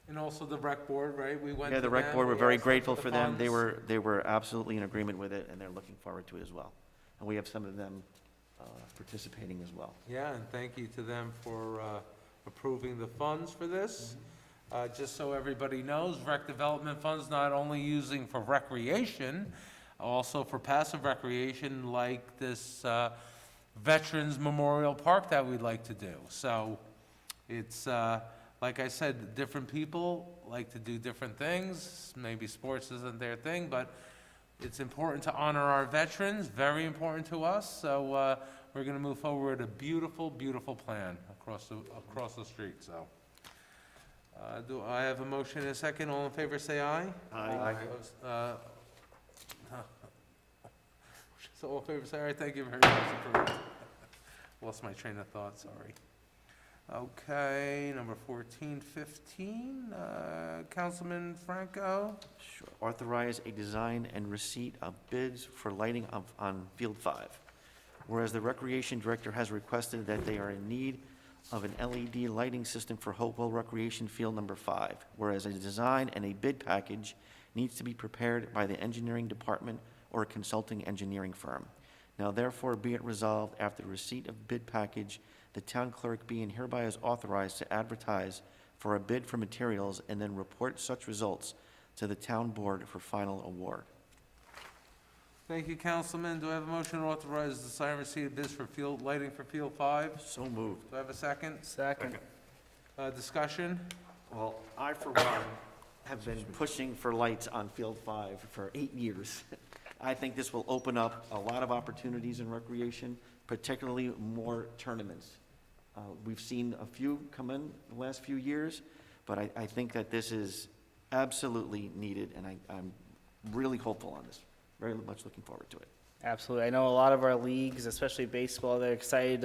And also the rec board, right? We went Yeah, to the rec them, board, we're we very asked grateful the for them. They funds. were absolutely in agreement with it, and they're looking forward to it as well. And we have some of them participating as well. Yeah, and thank you to them for approving the funds for this. Just so everybody knows, rec development funds not only using for recreation, also for passive recreation like this Veterans Memorial Park that we'd like to do. So it's, like I said, different people like to do different things. Maybe sports isn't their thing, but it's important to honor our veterans, very important to us. So we're going to move forward a beautiful, beautiful plan across the street, so. Do I have a motion and a second? All in favor, say aye. Aye. So all in favor, say aye. Thank you very much. Approved. Lost my train of thought, sorry. Okay, number 14, 15, Councilman Franco. Sure. Authorize a design and receipt of bids for lighting on Field 5. Whereas the Recreation Director has requested that they are in need of an LED lighting system for Hopewell Recreation Field number 5. Whereas a design and a bid package needs to be prepared by the engineering department or a consulting engineering firm. Now therefore be it resolved, after receipt of bid package, the town clerk being hereby is authorized to advertise for a bid for materials and then report such results to the town board for final award. Thank you, Councilman. Do I have a motion to authorize the sign and receipt of bids for field lighting for Field 5? So moved. Do I have a second? Second. Discussion? Well, I, for one, have been pushing for lights on Field 5 for 8 years. I think this will open up a lot of opportunities in recreation, particularly more tournaments. We've seen a few come in the last few years, but I think that this is absolutely needed, and I'm really hopeful on this. Very much looking forward to it. Absolutely. I know a lot of our leagues, especially baseball, they're excited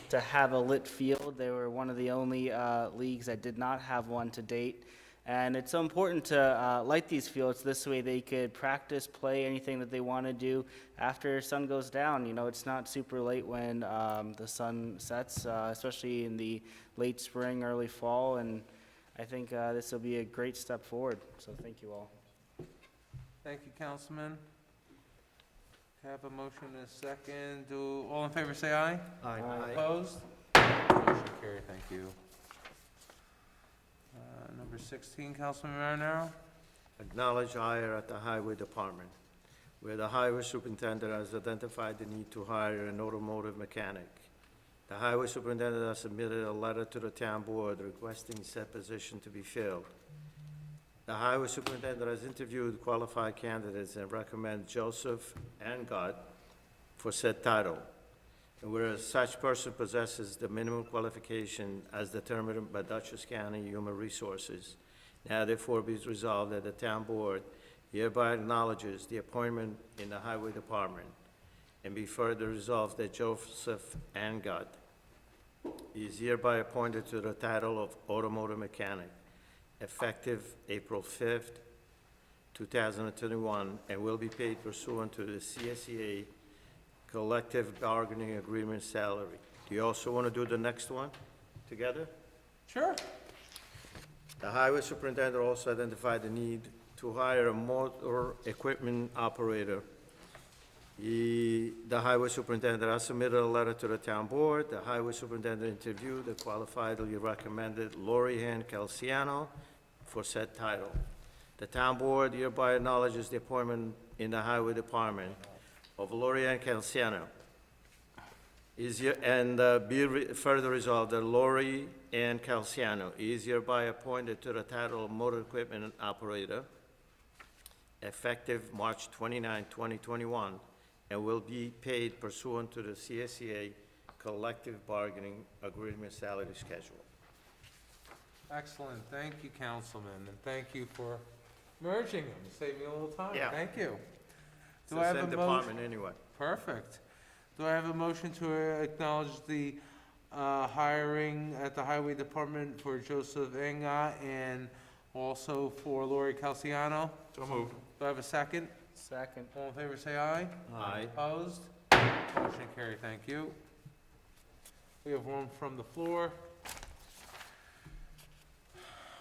to have a lit field. They were one of the only leagues that did not have one to date. And it's so important to light these fields. This way they could practice, play anything that they want to do after sun goes down. You know, it's not super late when the sun sets, especially in the late spring, early fall. And I think this will be a great step forward. So thank you all. Thank you, Councilman. Have a motion and a second. Do all in favor say aye? Aye. Opposed? Motion carried, thank you. Number 16, Councilman Marinaro. Acknowledge hire at the Highway Department, where the Highway Superintendent has identified the need to hire an automotive mechanic. The Highway Superintendent has submitted a letter to the town board requesting said position to be filled. The Highway Superintendent has interviewed qualified candidates and recommends Joseph Angott for said title. And whereas such person possesses the minimum qualification as determined by Dutchess County Human Resources, now therefore be it resolved that the town board hereby acknowledges the appointment in the Highway Department, and be further resolved that Joseph Angott is hereby appointed to the title of automotive mechanic, effective April 5th, 2021, and will be paid pursuant to the CSEA collective bargaining agreement salary. Do you also want to do the next one together? Sure. The Highway Superintendent also identified the need to hire a motor equipment operator. The Highway Superintendent has submitted a letter to the town board. The Highway Superintendent interviewed and qualifiedly recommended Lori Ann Calciano for said title. The town board hereby acknowledges the appointment in the Highway Department of Lori Ann Calciano. Further resolved that Lori Ann Calciano is hereby appointed to the title of motor equipment operator, effective March 29, 2021, and will be paid pursuant to the CSEA collective bargaining agreement salary schedule. Excellent, thank you, Councilman, and thank you for merging them, save me a little time, Yeah. thank you. It's Do the I have same a department anyway. Perfect. Do I have a motion to acknowledge the hiring at the Highway Department for Joseph Enga and also for Lori Calciano? So moved. Do I have a second? Second. All in favor, say aye. Aye. Opposed? Motion carried, thank you. We have one from the floor.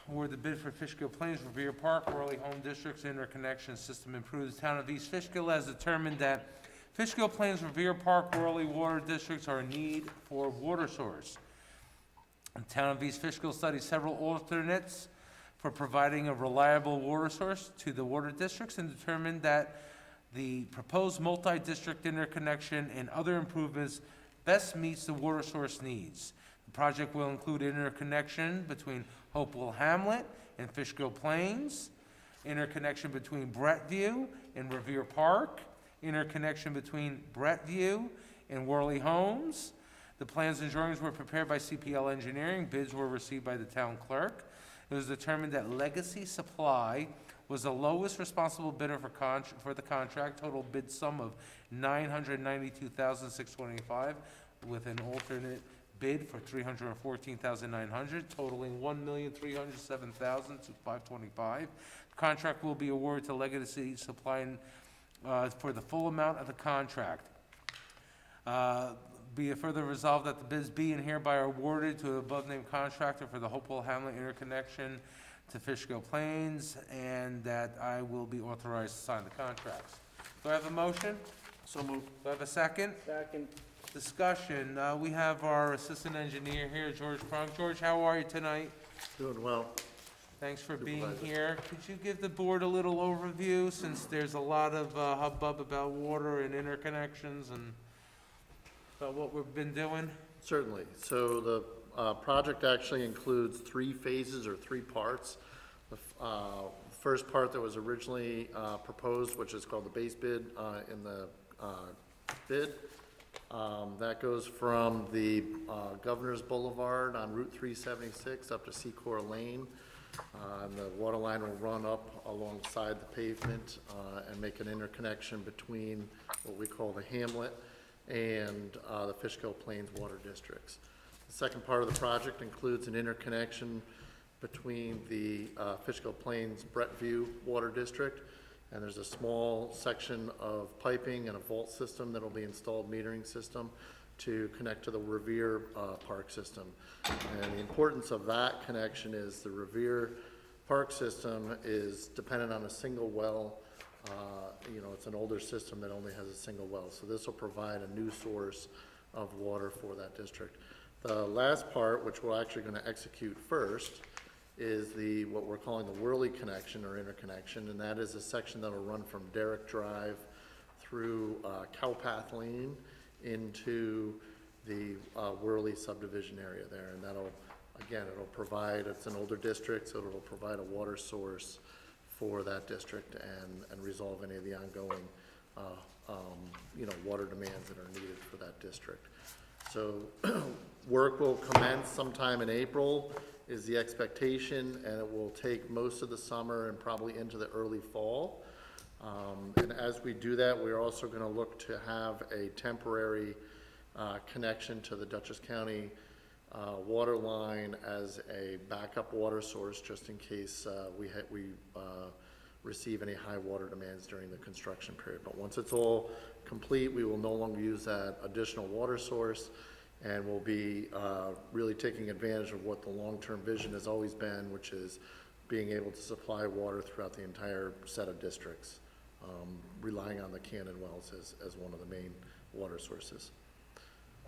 Award the bid for Fishkill Plains Revere Park, Whirly Home District's interconnection system improves. The town of East Fishkill has determined that Fishkill Plains Revere Park, Whirly water districts are in need for water source. The town of East Fishkill studied several alternates for providing a reliable water source to the water districts and determined that the proposed multi-district interconnection and other improvements best meets the water source needs. The project will include interconnection between Hopewell Hamlet and Fishkill Plains, interconnection between Brettview and Revere Park, interconnection between Brettview and Whirly Homes. The plans and drawings were prepared by CPL Engineering. Bids were received by the town clerk. It was determined that Legacy Supply was the lowest responsible bidder for the contract. Total bid sum of $992,625, with an alternate bid for $314,900, totaling $1,307,525. The contract will be awarded to Legacy Supply for the full amount of the contract. Be it further resolved that the bids be and hereby are awarded to the above-named contractor for the Hopewell Hamlet interconnection to Fishkill Plains, and that I will be authorized to sign the contracts. Do I have a motion? So moved. Do I have a second? Second. Discussion. We have our assistant engineer here, George Cronk. George, how are you tonight? Doing well. Thanks for being Supervisor. here. Could you give the board a little overview, since there's a lot of hubbub about water and interconnections and about what we've been doing? Certainly. So the project actually includes 3 phases or 3 parts. The first part that was originally proposed, which is called the base bid in the bid, that goes from the Governor's Boulevard on Route 376 up to Secor Lane. And the water line will run up alongside the pavement and make an interconnection between what we call the Hamlet and the Fishkill Plains water districts. The second part of the project includes an interconnection between the Fishkill Plains Brettview water district, and there's a small section of piping and a vault system that'll be installed, metering system, to connect to the Revere Park system. And the importance of that connection is the Revere Park system is dependent on a single well. It's an older system that only has a single well, so this will provide a new source of water for that district. The last part, which we're actually going to execute first, is what we're calling the Whirly Connection or interconnection, and that is a section that will run from Derrick Drive through Cowpath Lane into the Whirly subdivision area there, and that'll, again, it'll provide, it's an older district, so it'll provide a water source for that district and resolve any of the ongoing, water demands that are needed for that district. So work will commence sometime in April is the expectation, and it will take most of the summer and probably into the early fall. And as we do that, we're also going to look to have a temporary connection to the Dutchess County water line as a backup water source, just in case we receive any high water demands during the construction period. But once it's all complete, we will no longer use that additional water source, and we'll be really taking advantage of what the long-term vision has always been, which is being able to supply water throughout the entire set of districts, relying on the Cannon wells as one of the main water sources.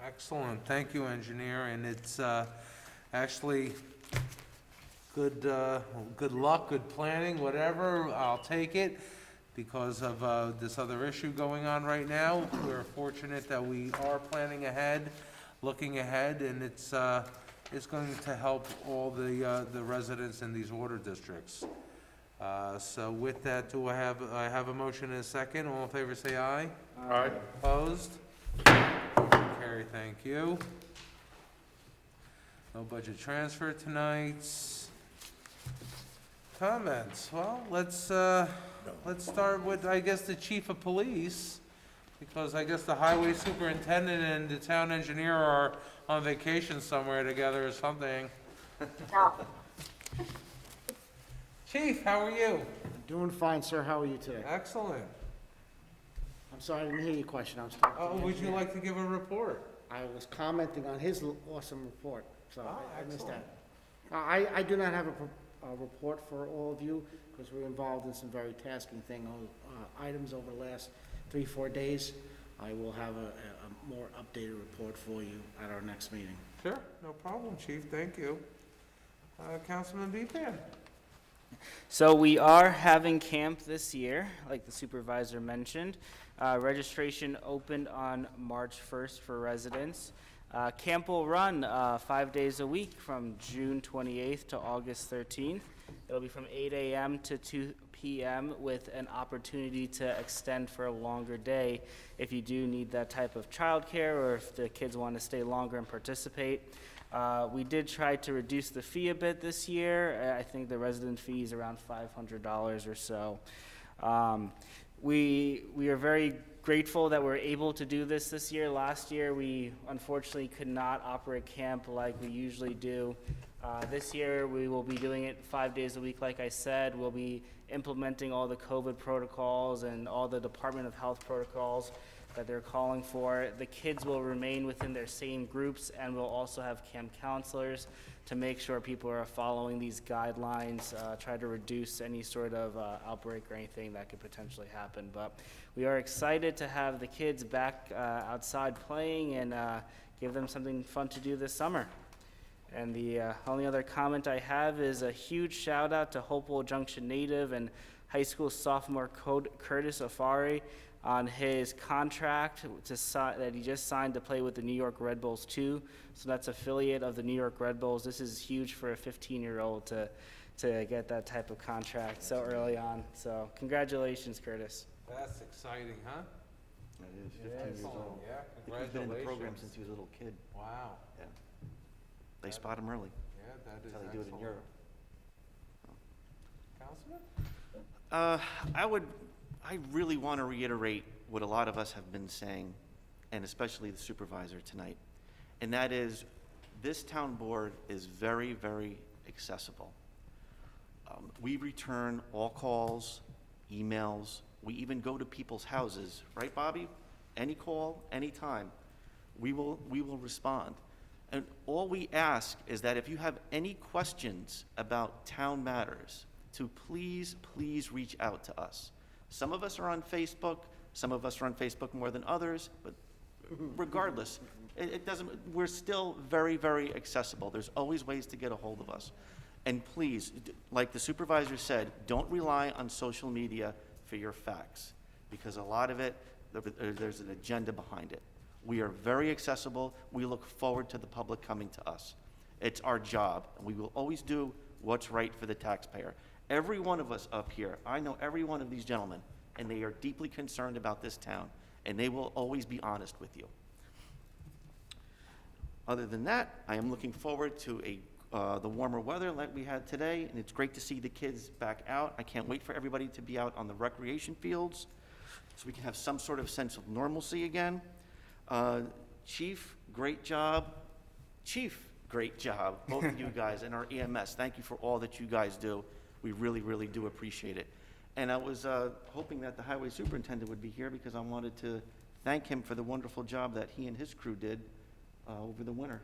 Excellent. Thank you, engineer. And it's actually good luck, good planning, whatever. I'll take it. Because of this other issue going on right now, we're fortunate that we are planning ahead, looking ahead, and it's going to help all the residents in these water districts. So with that, I have a motion and a second. All in favor, say aye. Aye. Opposed? Carry, thank you. No budget transfer tonight. Comments? Well, let's start with, I guess, the chief of police, because I guess the highway superintendent and the town engineer are on vacation somewhere together or something. No. Chief, how are you? Doing fine, sir. How are you today? Excellent. I'm sorry, I didn't hear your question. I was talking to the Would you engineer. like to give a report? I was commenting on his awesome report, so Ah, I missed excellent. that. I do not have a report for all of you, because we're involved in some very tasking items over the last 3-4 days. I will have a more updated report for you at our next meeting. Sure, no problem, Chief, thank you. Councilman Beepan? So we are having camp this year, like the supervisor mentioned. Registration opened on March 1st for residents. Camp will run 5 days a week from June 28th to August 13th. It'll be from 8 a.m. to 2 p.m. with an opportunity to extend for a longer day if you do need that type of childcare or if the kids want to stay longer and participate. We did try to reduce the fee a bit this year. I think the resident fee is around $500 or so. We are very grateful that we're able to do this year. Last year, we unfortunately could not operate camp like we usually do. This year, we will be doing it 5 days a week, like I said. We'll be implementing all the COVID protocols and all the Department of Health protocols that they're calling for. The kids will remain within their same groups, and we'll also have camp counselors to make sure people are following these guidelines, try to reduce any sort of outbreak or anything that could potentially happen. But we are excited to have the kids back outside playing and give them something fun to do this summer. And the only other comment I have is a huge shout out to Hopewell Junction native and high school sophomore Curtis Afari on his contract that he just signed to play with the New York Red Bulls 2. So that's affiliate of the New York Red Bulls. This is huge for a 15-year-old to get that type of contract so early on. So congratulations, Curtis. That's exciting, huh? That is 15 years Excellent, old. yeah, He's been in the program congratulations. since he was a little kid. Wow, Yeah. They spot him early. yeah, that is That's how they do it in excellent. Europe. Councilman? I really want to reiterate what a lot of us have been saying, and especially the supervisor tonight, and that is this town board is very, very accessible. We return all calls, emails, we even go to people's houses, right, Bobby? Any call, anytime, we will respond. And all we ask is that if you have any questions about town matters, to please reach out to us. Some of us are on Facebook, some of us are on Facebook more than others, but regardless, it doesn't, we're still very, very accessible. There's always ways to get a hold of us. And please, like the supervisor said, don't rely on social media for your facts, because a lot of it, there's an agenda behind it. We are very accessible. We look forward to the public coming to us. It's our job, and we will always do what's right for the taxpayer. Every one of us up here, I know every one of these gentlemen, and they are deeply concerned about this town, and they will always be honest with you. Other than that, I am looking forward to the warmer weather like we had today, and it's great to see the kids back out. I can't wait for everybody to be out on the recreation fields so we can have some sort of sense of normalcy again. Chief, great job. Chief, great job, both of you guys, and our EMS. Thank you for all that you guys do. We really, really do appreciate it. And I was hoping that the highway superintendent would be here because I wanted to thank him for the wonderful job that he and his crew did over the winter.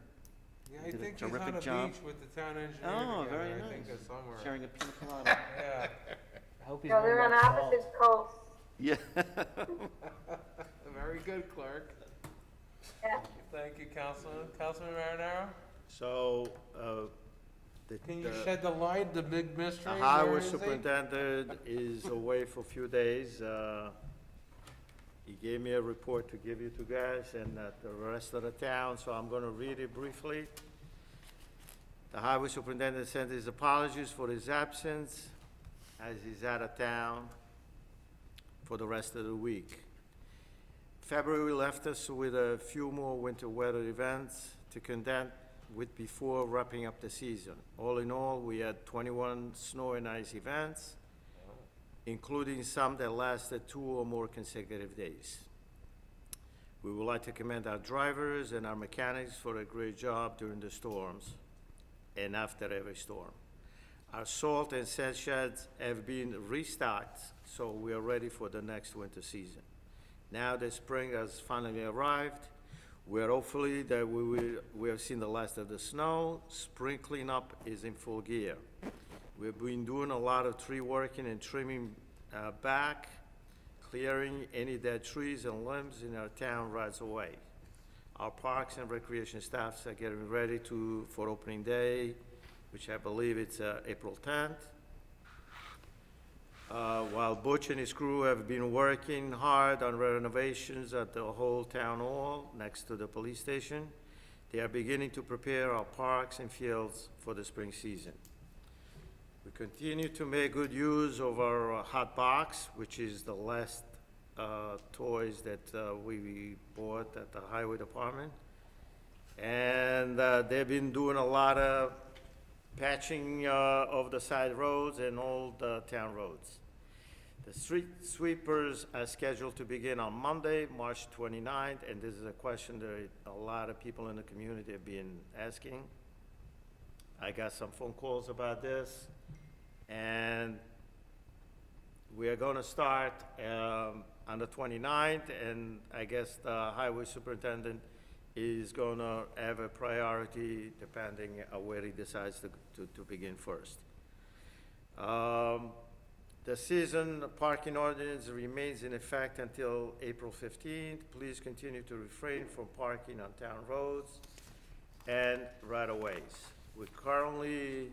Yeah, I Did a think he's on terrific a job. beach with the town engineer. Oh, together, very I think, nice. or somewhere. Sharing a pina colada. Yeah, I hope he's No, they're wearing on that salt. opposite coasts. Yeah. very good, clerk. Yeah. Thank you, Councilman. Councilman Marinaro? So, Can you shed the light, the big mystery? the Where highway is he? superintendent is away for a few days. He gave me a report to give you to guys and the rest of the town, so I'm gonna read it briefly. The highway superintendent sent his apologies for his absence as he's out of town for the rest of the week. February left us with a few more winter weather events to contend with before wrapping up the season. All in all, we had 21 snow and ice events, including some that lasted 2 or more consecutive days. We would like to commend our drivers and our mechanics for a great job during the storms and after every storm. Our salt and sand sheds have been restocked, so we are ready for the next winter season. Now that spring has finally arrived, We're hopefully that we have seen the last of the snow. Spring cleanup is in full gear. We've been doing a lot of tree working and trimming back, clearing any dead trees and limbs in our town rights of way. Our parks and recreation staffs are getting ready for opening day, which I believe it's April 10th. While Butch and his crew have been working hard on renovations at the whole town hall next to the police station, they are beginning to prepare our parks and fields for the spring season. We continue to make good use of our hot box, which is the last toys that we bought at the highway department. And they've been doing a lot of patching of the side roads and all the town roads. The street sweepers are scheduled to begin on Monday, March 29th, and this is a question that a lot of people in the community have been asking. I got some phone calls about this, and we are going to start on the 29th, and I guess the highway superintendent is going to have a priority depending on where he decides to begin first. The season parking ordinance remains in effect until April 15th. Please continue to refrain from parking on town roads and right-of-ways. We currently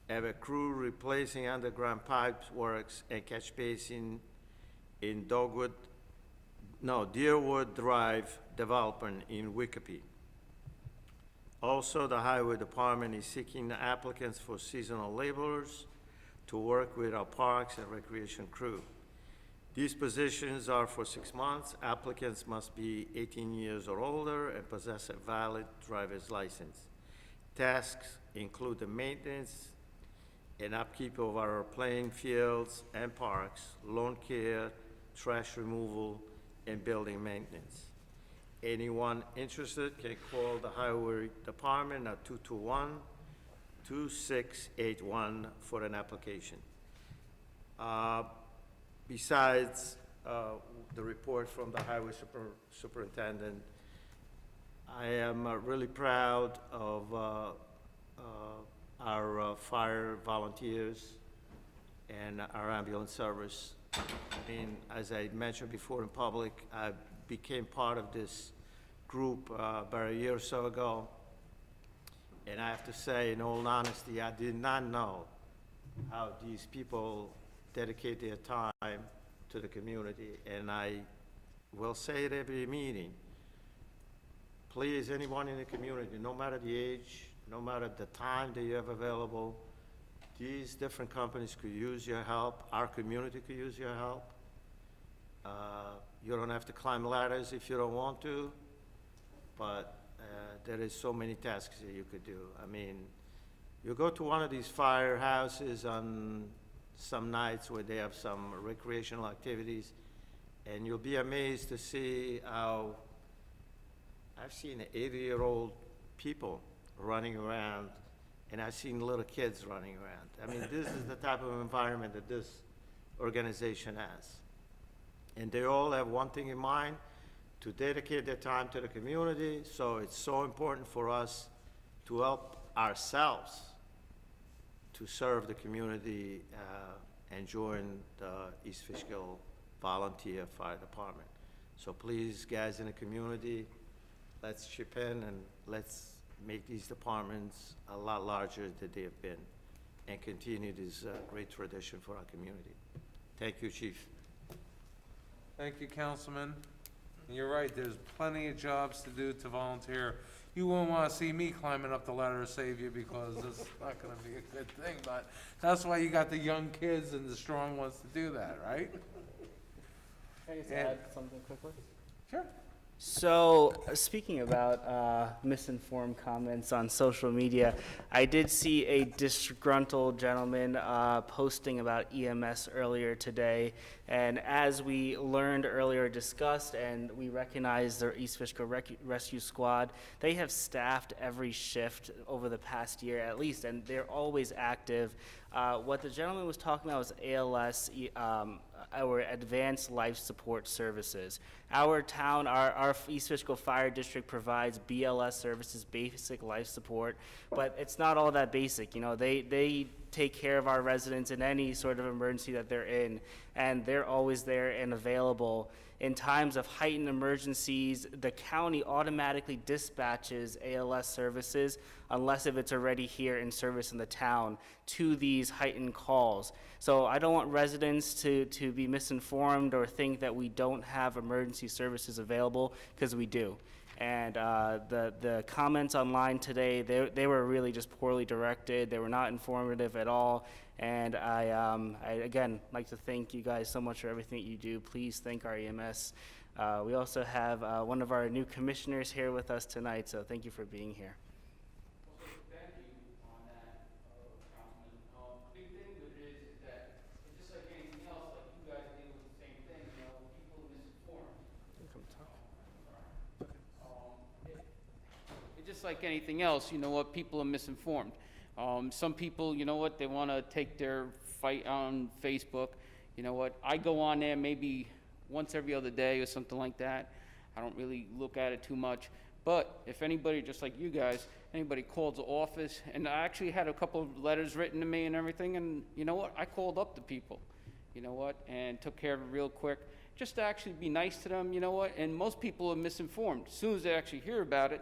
have a crew replacing underground pipes works and catch basin in Deerwood Drive development in Wicopee. Also, the highway department is seeking applicants for seasonal laborers to work with our parks and recreation crew. These positions are for 6 months. Applicants must be 18 years or older and possess a valid driver's license. Tasks include the maintenance and upkeep of our playing fields and parks, lawn care, trash removal, and building maintenance. Anyone interested can call the highway department at 221-2681 for an application. Besides the report from the highway superintendent, I am really proud of our fire volunteers and our ambulance service. I mean, as I mentioned before in public, I became part of this group about a year or so ago. And I have to say, in all honesty, I did not know how these people dedicate their time to the community. And I will say at every meeting, please, anyone in the community, no matter the age, no matter the time that you have available, these different companies could use your help. Our community could use your help. You don't have to climb ladders if you don't want to, but there is so many tasks that you could do. I mean, you go to one of these firehouses on some nights where they have some recreational activities, and you'll be amazed to see how I've seen 80-year-old people running around, and I've seen little kids running around. I mean, this is the type of environment that this organization has. And they all have one thing in mind, to dedicate their time to the community. So it's so important for us to help ourselves to serve the community and join the East Fishkill Volunteer Fire Department. So please, guys in the community, let's chip in and let's make these departments a lot larger than they have been and continue this great tradition for our community. Thank you, Chief. Thank you, Councilman. And you're right, there's plenty of jobs to do to volunteer. You won't want to see me climbing up the ladder to save you because it's not going to be a good thing, but that's why you got the young kids and the strong ones to do that, right? Can I just And- add something quickly? Sure. So, speaking about misinformed comments on social media, I did see a disgruntled gentleman posting about EMS earlier today. And as we learned earlier, discussed, and we recognize their East Fishkill Rescue Squad, they have staffed every shift over the past year at least, and they're always active. What the gentleman was talking about was ALS, our advanced life support services. Our town, our East Fishkill Fire District provides BLS services, basic life support, but it's not all that basic. You know, they take care of our residents in any sort of emergency that they're in, and they're always there and available. In times of heightened emergencies, the county automatically dispatches ALS services, unless if it's already here in service in the town, to these heightened calls. So I don't want residents to be misinformed or think that we don't have emergency services available, because we do. And the comments online today, they were really just poorly directed. They were not informative at all. And I again like to thank you guys so much for everything that you do. Please thank our EMS. We also have one of our new commissioners here with us tonight, so thank you for being here. Thank you on that, Councilman. Big thing with it is that it's just like anything else, like you guys deal with the same thing, you know, people are misinformed. It's just like anything else, you know what, people are misinformed. Some people, you know what, they want to take their fight on Facebook. You know what, I go on there maybe once every other day or something like that. I don't really look at it too much. But if anybody, just like you guys, anybody calls the office, and I actually had a couple of letters written to me and everything, and you know what, I called up the people, you know what, and took care of it real quick, just to actually be nice to them, you know what, and most people are misinformed. As soon as they actually hear about it,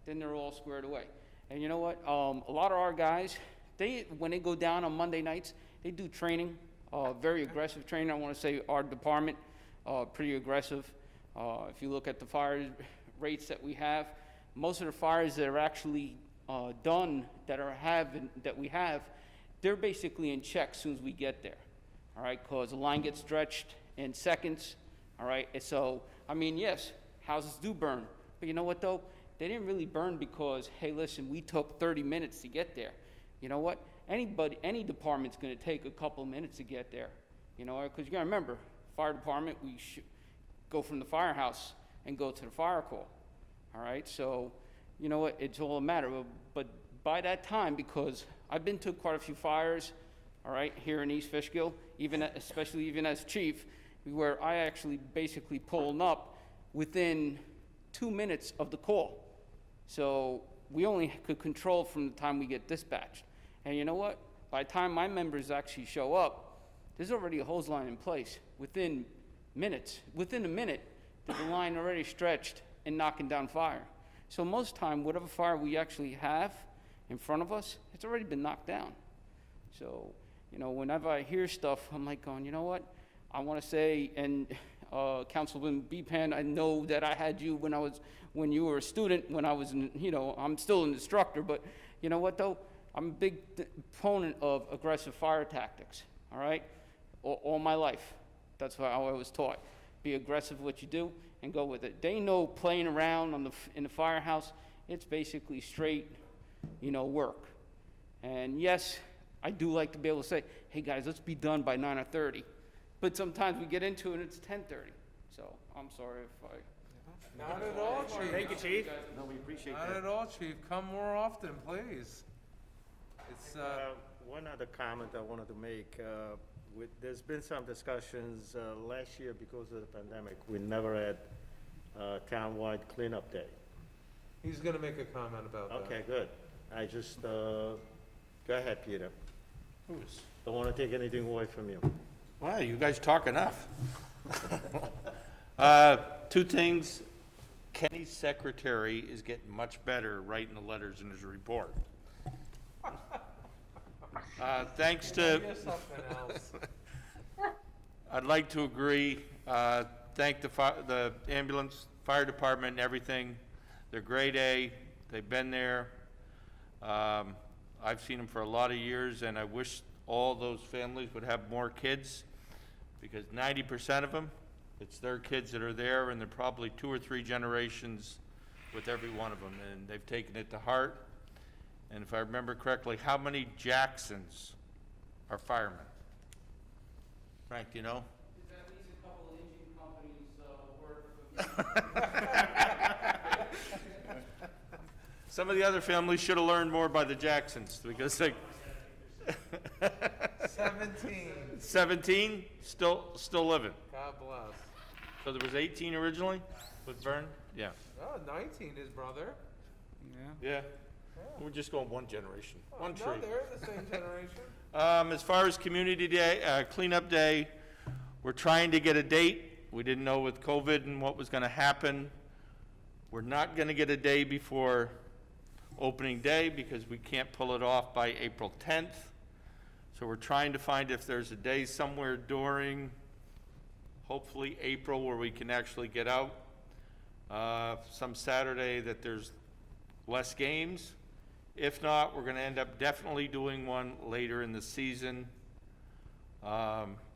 then they're all squared away. And you know what, a lot of our guys, when they go down on Monday nights, they do training, very aggressive training. I want to say our department, pretty aggressive. If you look at the fire rates that we have, most of the fires that are actually done, that we have, they're basically in check as soon as we get there, all right, because the line gets stretched in seconds, all right. And so, I mean, yes, houses do burn, but you know what though? They didn't really burn because, hey, listen, we took 30 minutes to get there. You know what? Any department's going to take a couple of minutes to get there. You know, because you got to remember, fire department, we go from the firehouse and go to the fire call. All right? So, you know what? It's all a matter of, but by that time, because I've been to quite a few fires, all right, here in East Fishkill, especially even as chief, where I actually basically pulled up within 2 minutes of the call. So we only could control from the time we get dispatched. And you know what? By the time my members actually show up, there's already a hose line in place. Within minutes, within a minute, there's a line already stretched and knocking down fire. So most time, whatever fire we actually have in front of us, it's already been knocked down. So, you know, whenever I hear stuff, I'm like going, you know what? I want to say, and Councilman Bepan, I know that I had you when you were a student, when I was, I'm still an instructor, but you know what though? I'm a big proponent of aggressive fire tactics, all right? All my life. That's how I was taught. Be aggressive what you do and go with it. They know playing around in the firehouse, it's basically straight, work. And yes, I do like to be able to say, hey guys, let's be done by 9:30. But sometimes we get into it and it's 10:30. So I'm sorry if I... Not at all, Chief. Thank you, Chief. No, we appreciate Not that. at all, Chief. Come more often, please. It's, One other comment I wanted to make. There's been some discussions last year because of the pandemic. We never had townwide cleanup day. he's gonna make a comment about that. Okay, good. I just, go ahead, Peter. Don't want to take anything away from you. Wow, you guys talk enough. Two things. Kenny's secretary is getting much better writing the letters in his report. Thanks to, Here's something else. I'd like to agree, thank the ambulance, fire department and everything. They're grade A, they've been there. I've seen them for a lot of years, and I wish all those families would have more kids, because 90% of them, it's their kids that are there, and they're probably 2 or 3 generations with every one of them, and they've taken it to heart. And if I remember correctly, how many Jacksons are firemen? Frank, do you know? There's at least a couple of engine companies work. Some of the other families should have learned more by the Jacksons, because they... 17. 17, still living. God bless. So there was 18 originally with Vern? Yeah. Oh, 19, his brother. Yeah. We're just going one generation, one No, tree. they're the same generation. As far as community day, cleanup day, we're trying to get a date. We didn't know with COVID and what was gonna happen. We're not gonna get a day before opening day because we can't pull it off by April 10th. So we're trying to find if there's a day somewhere during, hopefully April, where we can actually get out. Some Saturday that there's less games. If not, we're gonna end up definitely doing one later in the season,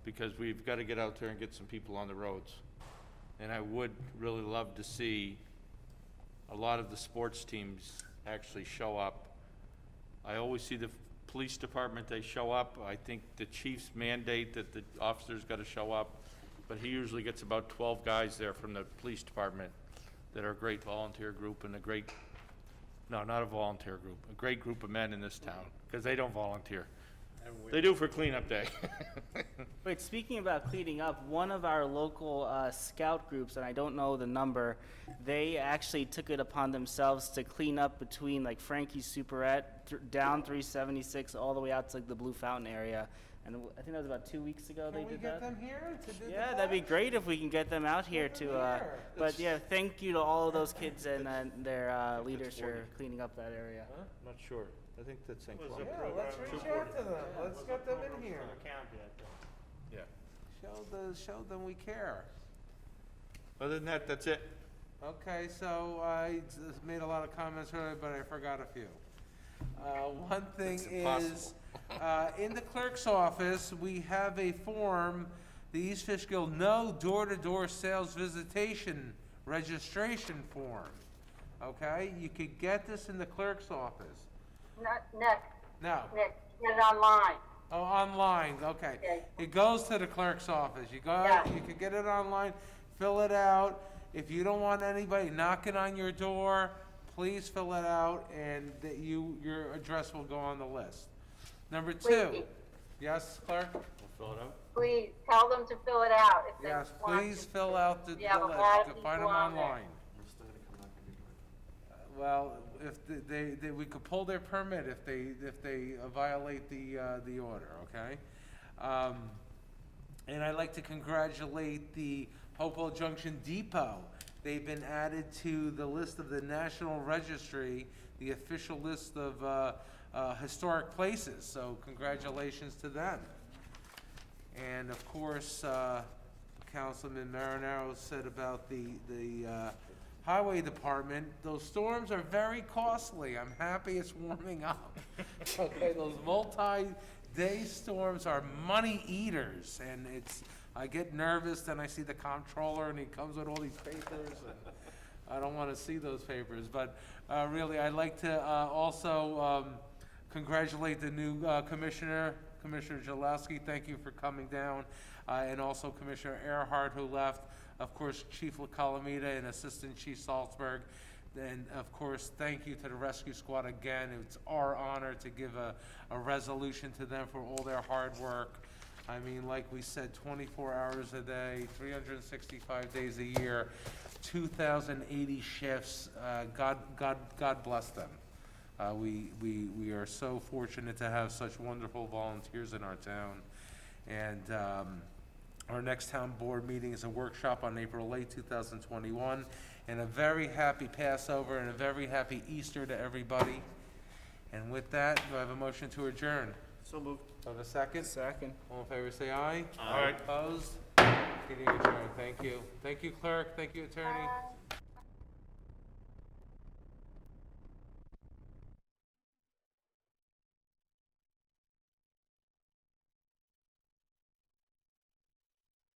because we've gotta get out there and get some people on the roads. And I would really love to see a lot of the sports teams actually show up. I always see the police department, they show up. I think the chief's mandate that the officers gotta show up, but he usually gets about 12 guys there from the police department that are a great volunteer group and a great, no, not a volunteer group, a great group of men in this town, because they don't volunteer. They do for cleanup day. Wait, speaking about cleaning up, one of our local scout groups, and I don't know the number, they actually took it upon themselves to clean up between like Frankie's Superette, down 376, all the way out to like the Blue Fountain area. And I think that was about 2 weeks ago they Can we did get that. them here to do Yeah, that? that'd be great if we can get them out here to, here. but yeah, thank you to all of those kids and their leaders for cleaning up that area. I'm not sure. I think that's St. Cloud. Yeah, let's reach out to them. Let's get them in here. Yeah. Show them we care. Other than that, that's it. Okay, so I made a lot of comments earlier, but I forgot a few. One thing is, in the clerk's office, we have a form, the East Fishkill No Door-to-Door Sales Visitation Registration Form. Okay, you could get this in the clerk's office. Nick, No. get it online. Oh, online, okay. Okay. It goes to the clerk's office. You go, Yeah. you can get it online, fill it out. If you don't want anybody knocking on your door, please fill it out, and that your address will go on the list. Number two. Please. Yes, clerk? We'll fill it out. Please, tell them to fill it out if they Yes, want please to. fill out the We have a lot of list, to find them people on there. online. Well, if they, we could pull their permit if they violate the order, okay? And I'd like to congratulate the Hopewell Junction Depot. They've been added to the list of the National Registry, the official list of historic places, so congratulations to them. And of course, Councilman Marinaro said about the Highway Department, those storms are very costly. I'm happy it's warming up. Okay, those multi-day storms are money eaters, and I get nervous, then I see the comptroller and he comes with all these papers, and I don't want to see those papers. But really, I'd like to also congratulate the new Commissioner Jalowski. Thank you for coming down, and also Commissioner Earhart, who left. Of course, Chief LaCalamita and Assistant Chief Salzberg. And of course, thank you to the rescue squad again. It's our honor to give a resolution to them for all their hard work. I mean, like we said, 24 hours a day, 365 days a year, 2,080 shifts. God bless them. We are so fortunate to have such wonderful volunteers in our town. And our next town board meeting is a workshop on April 8, 2021. And a very happy Passover and a very happy Easter to everybody. And with that, do I have a motion to adjourn? So moved. Do I have a second? Second. All in favor, say aye. Aye. Opposed? Meeting adjourned. Thank you. Thank you, clerk. Thank you, attorney.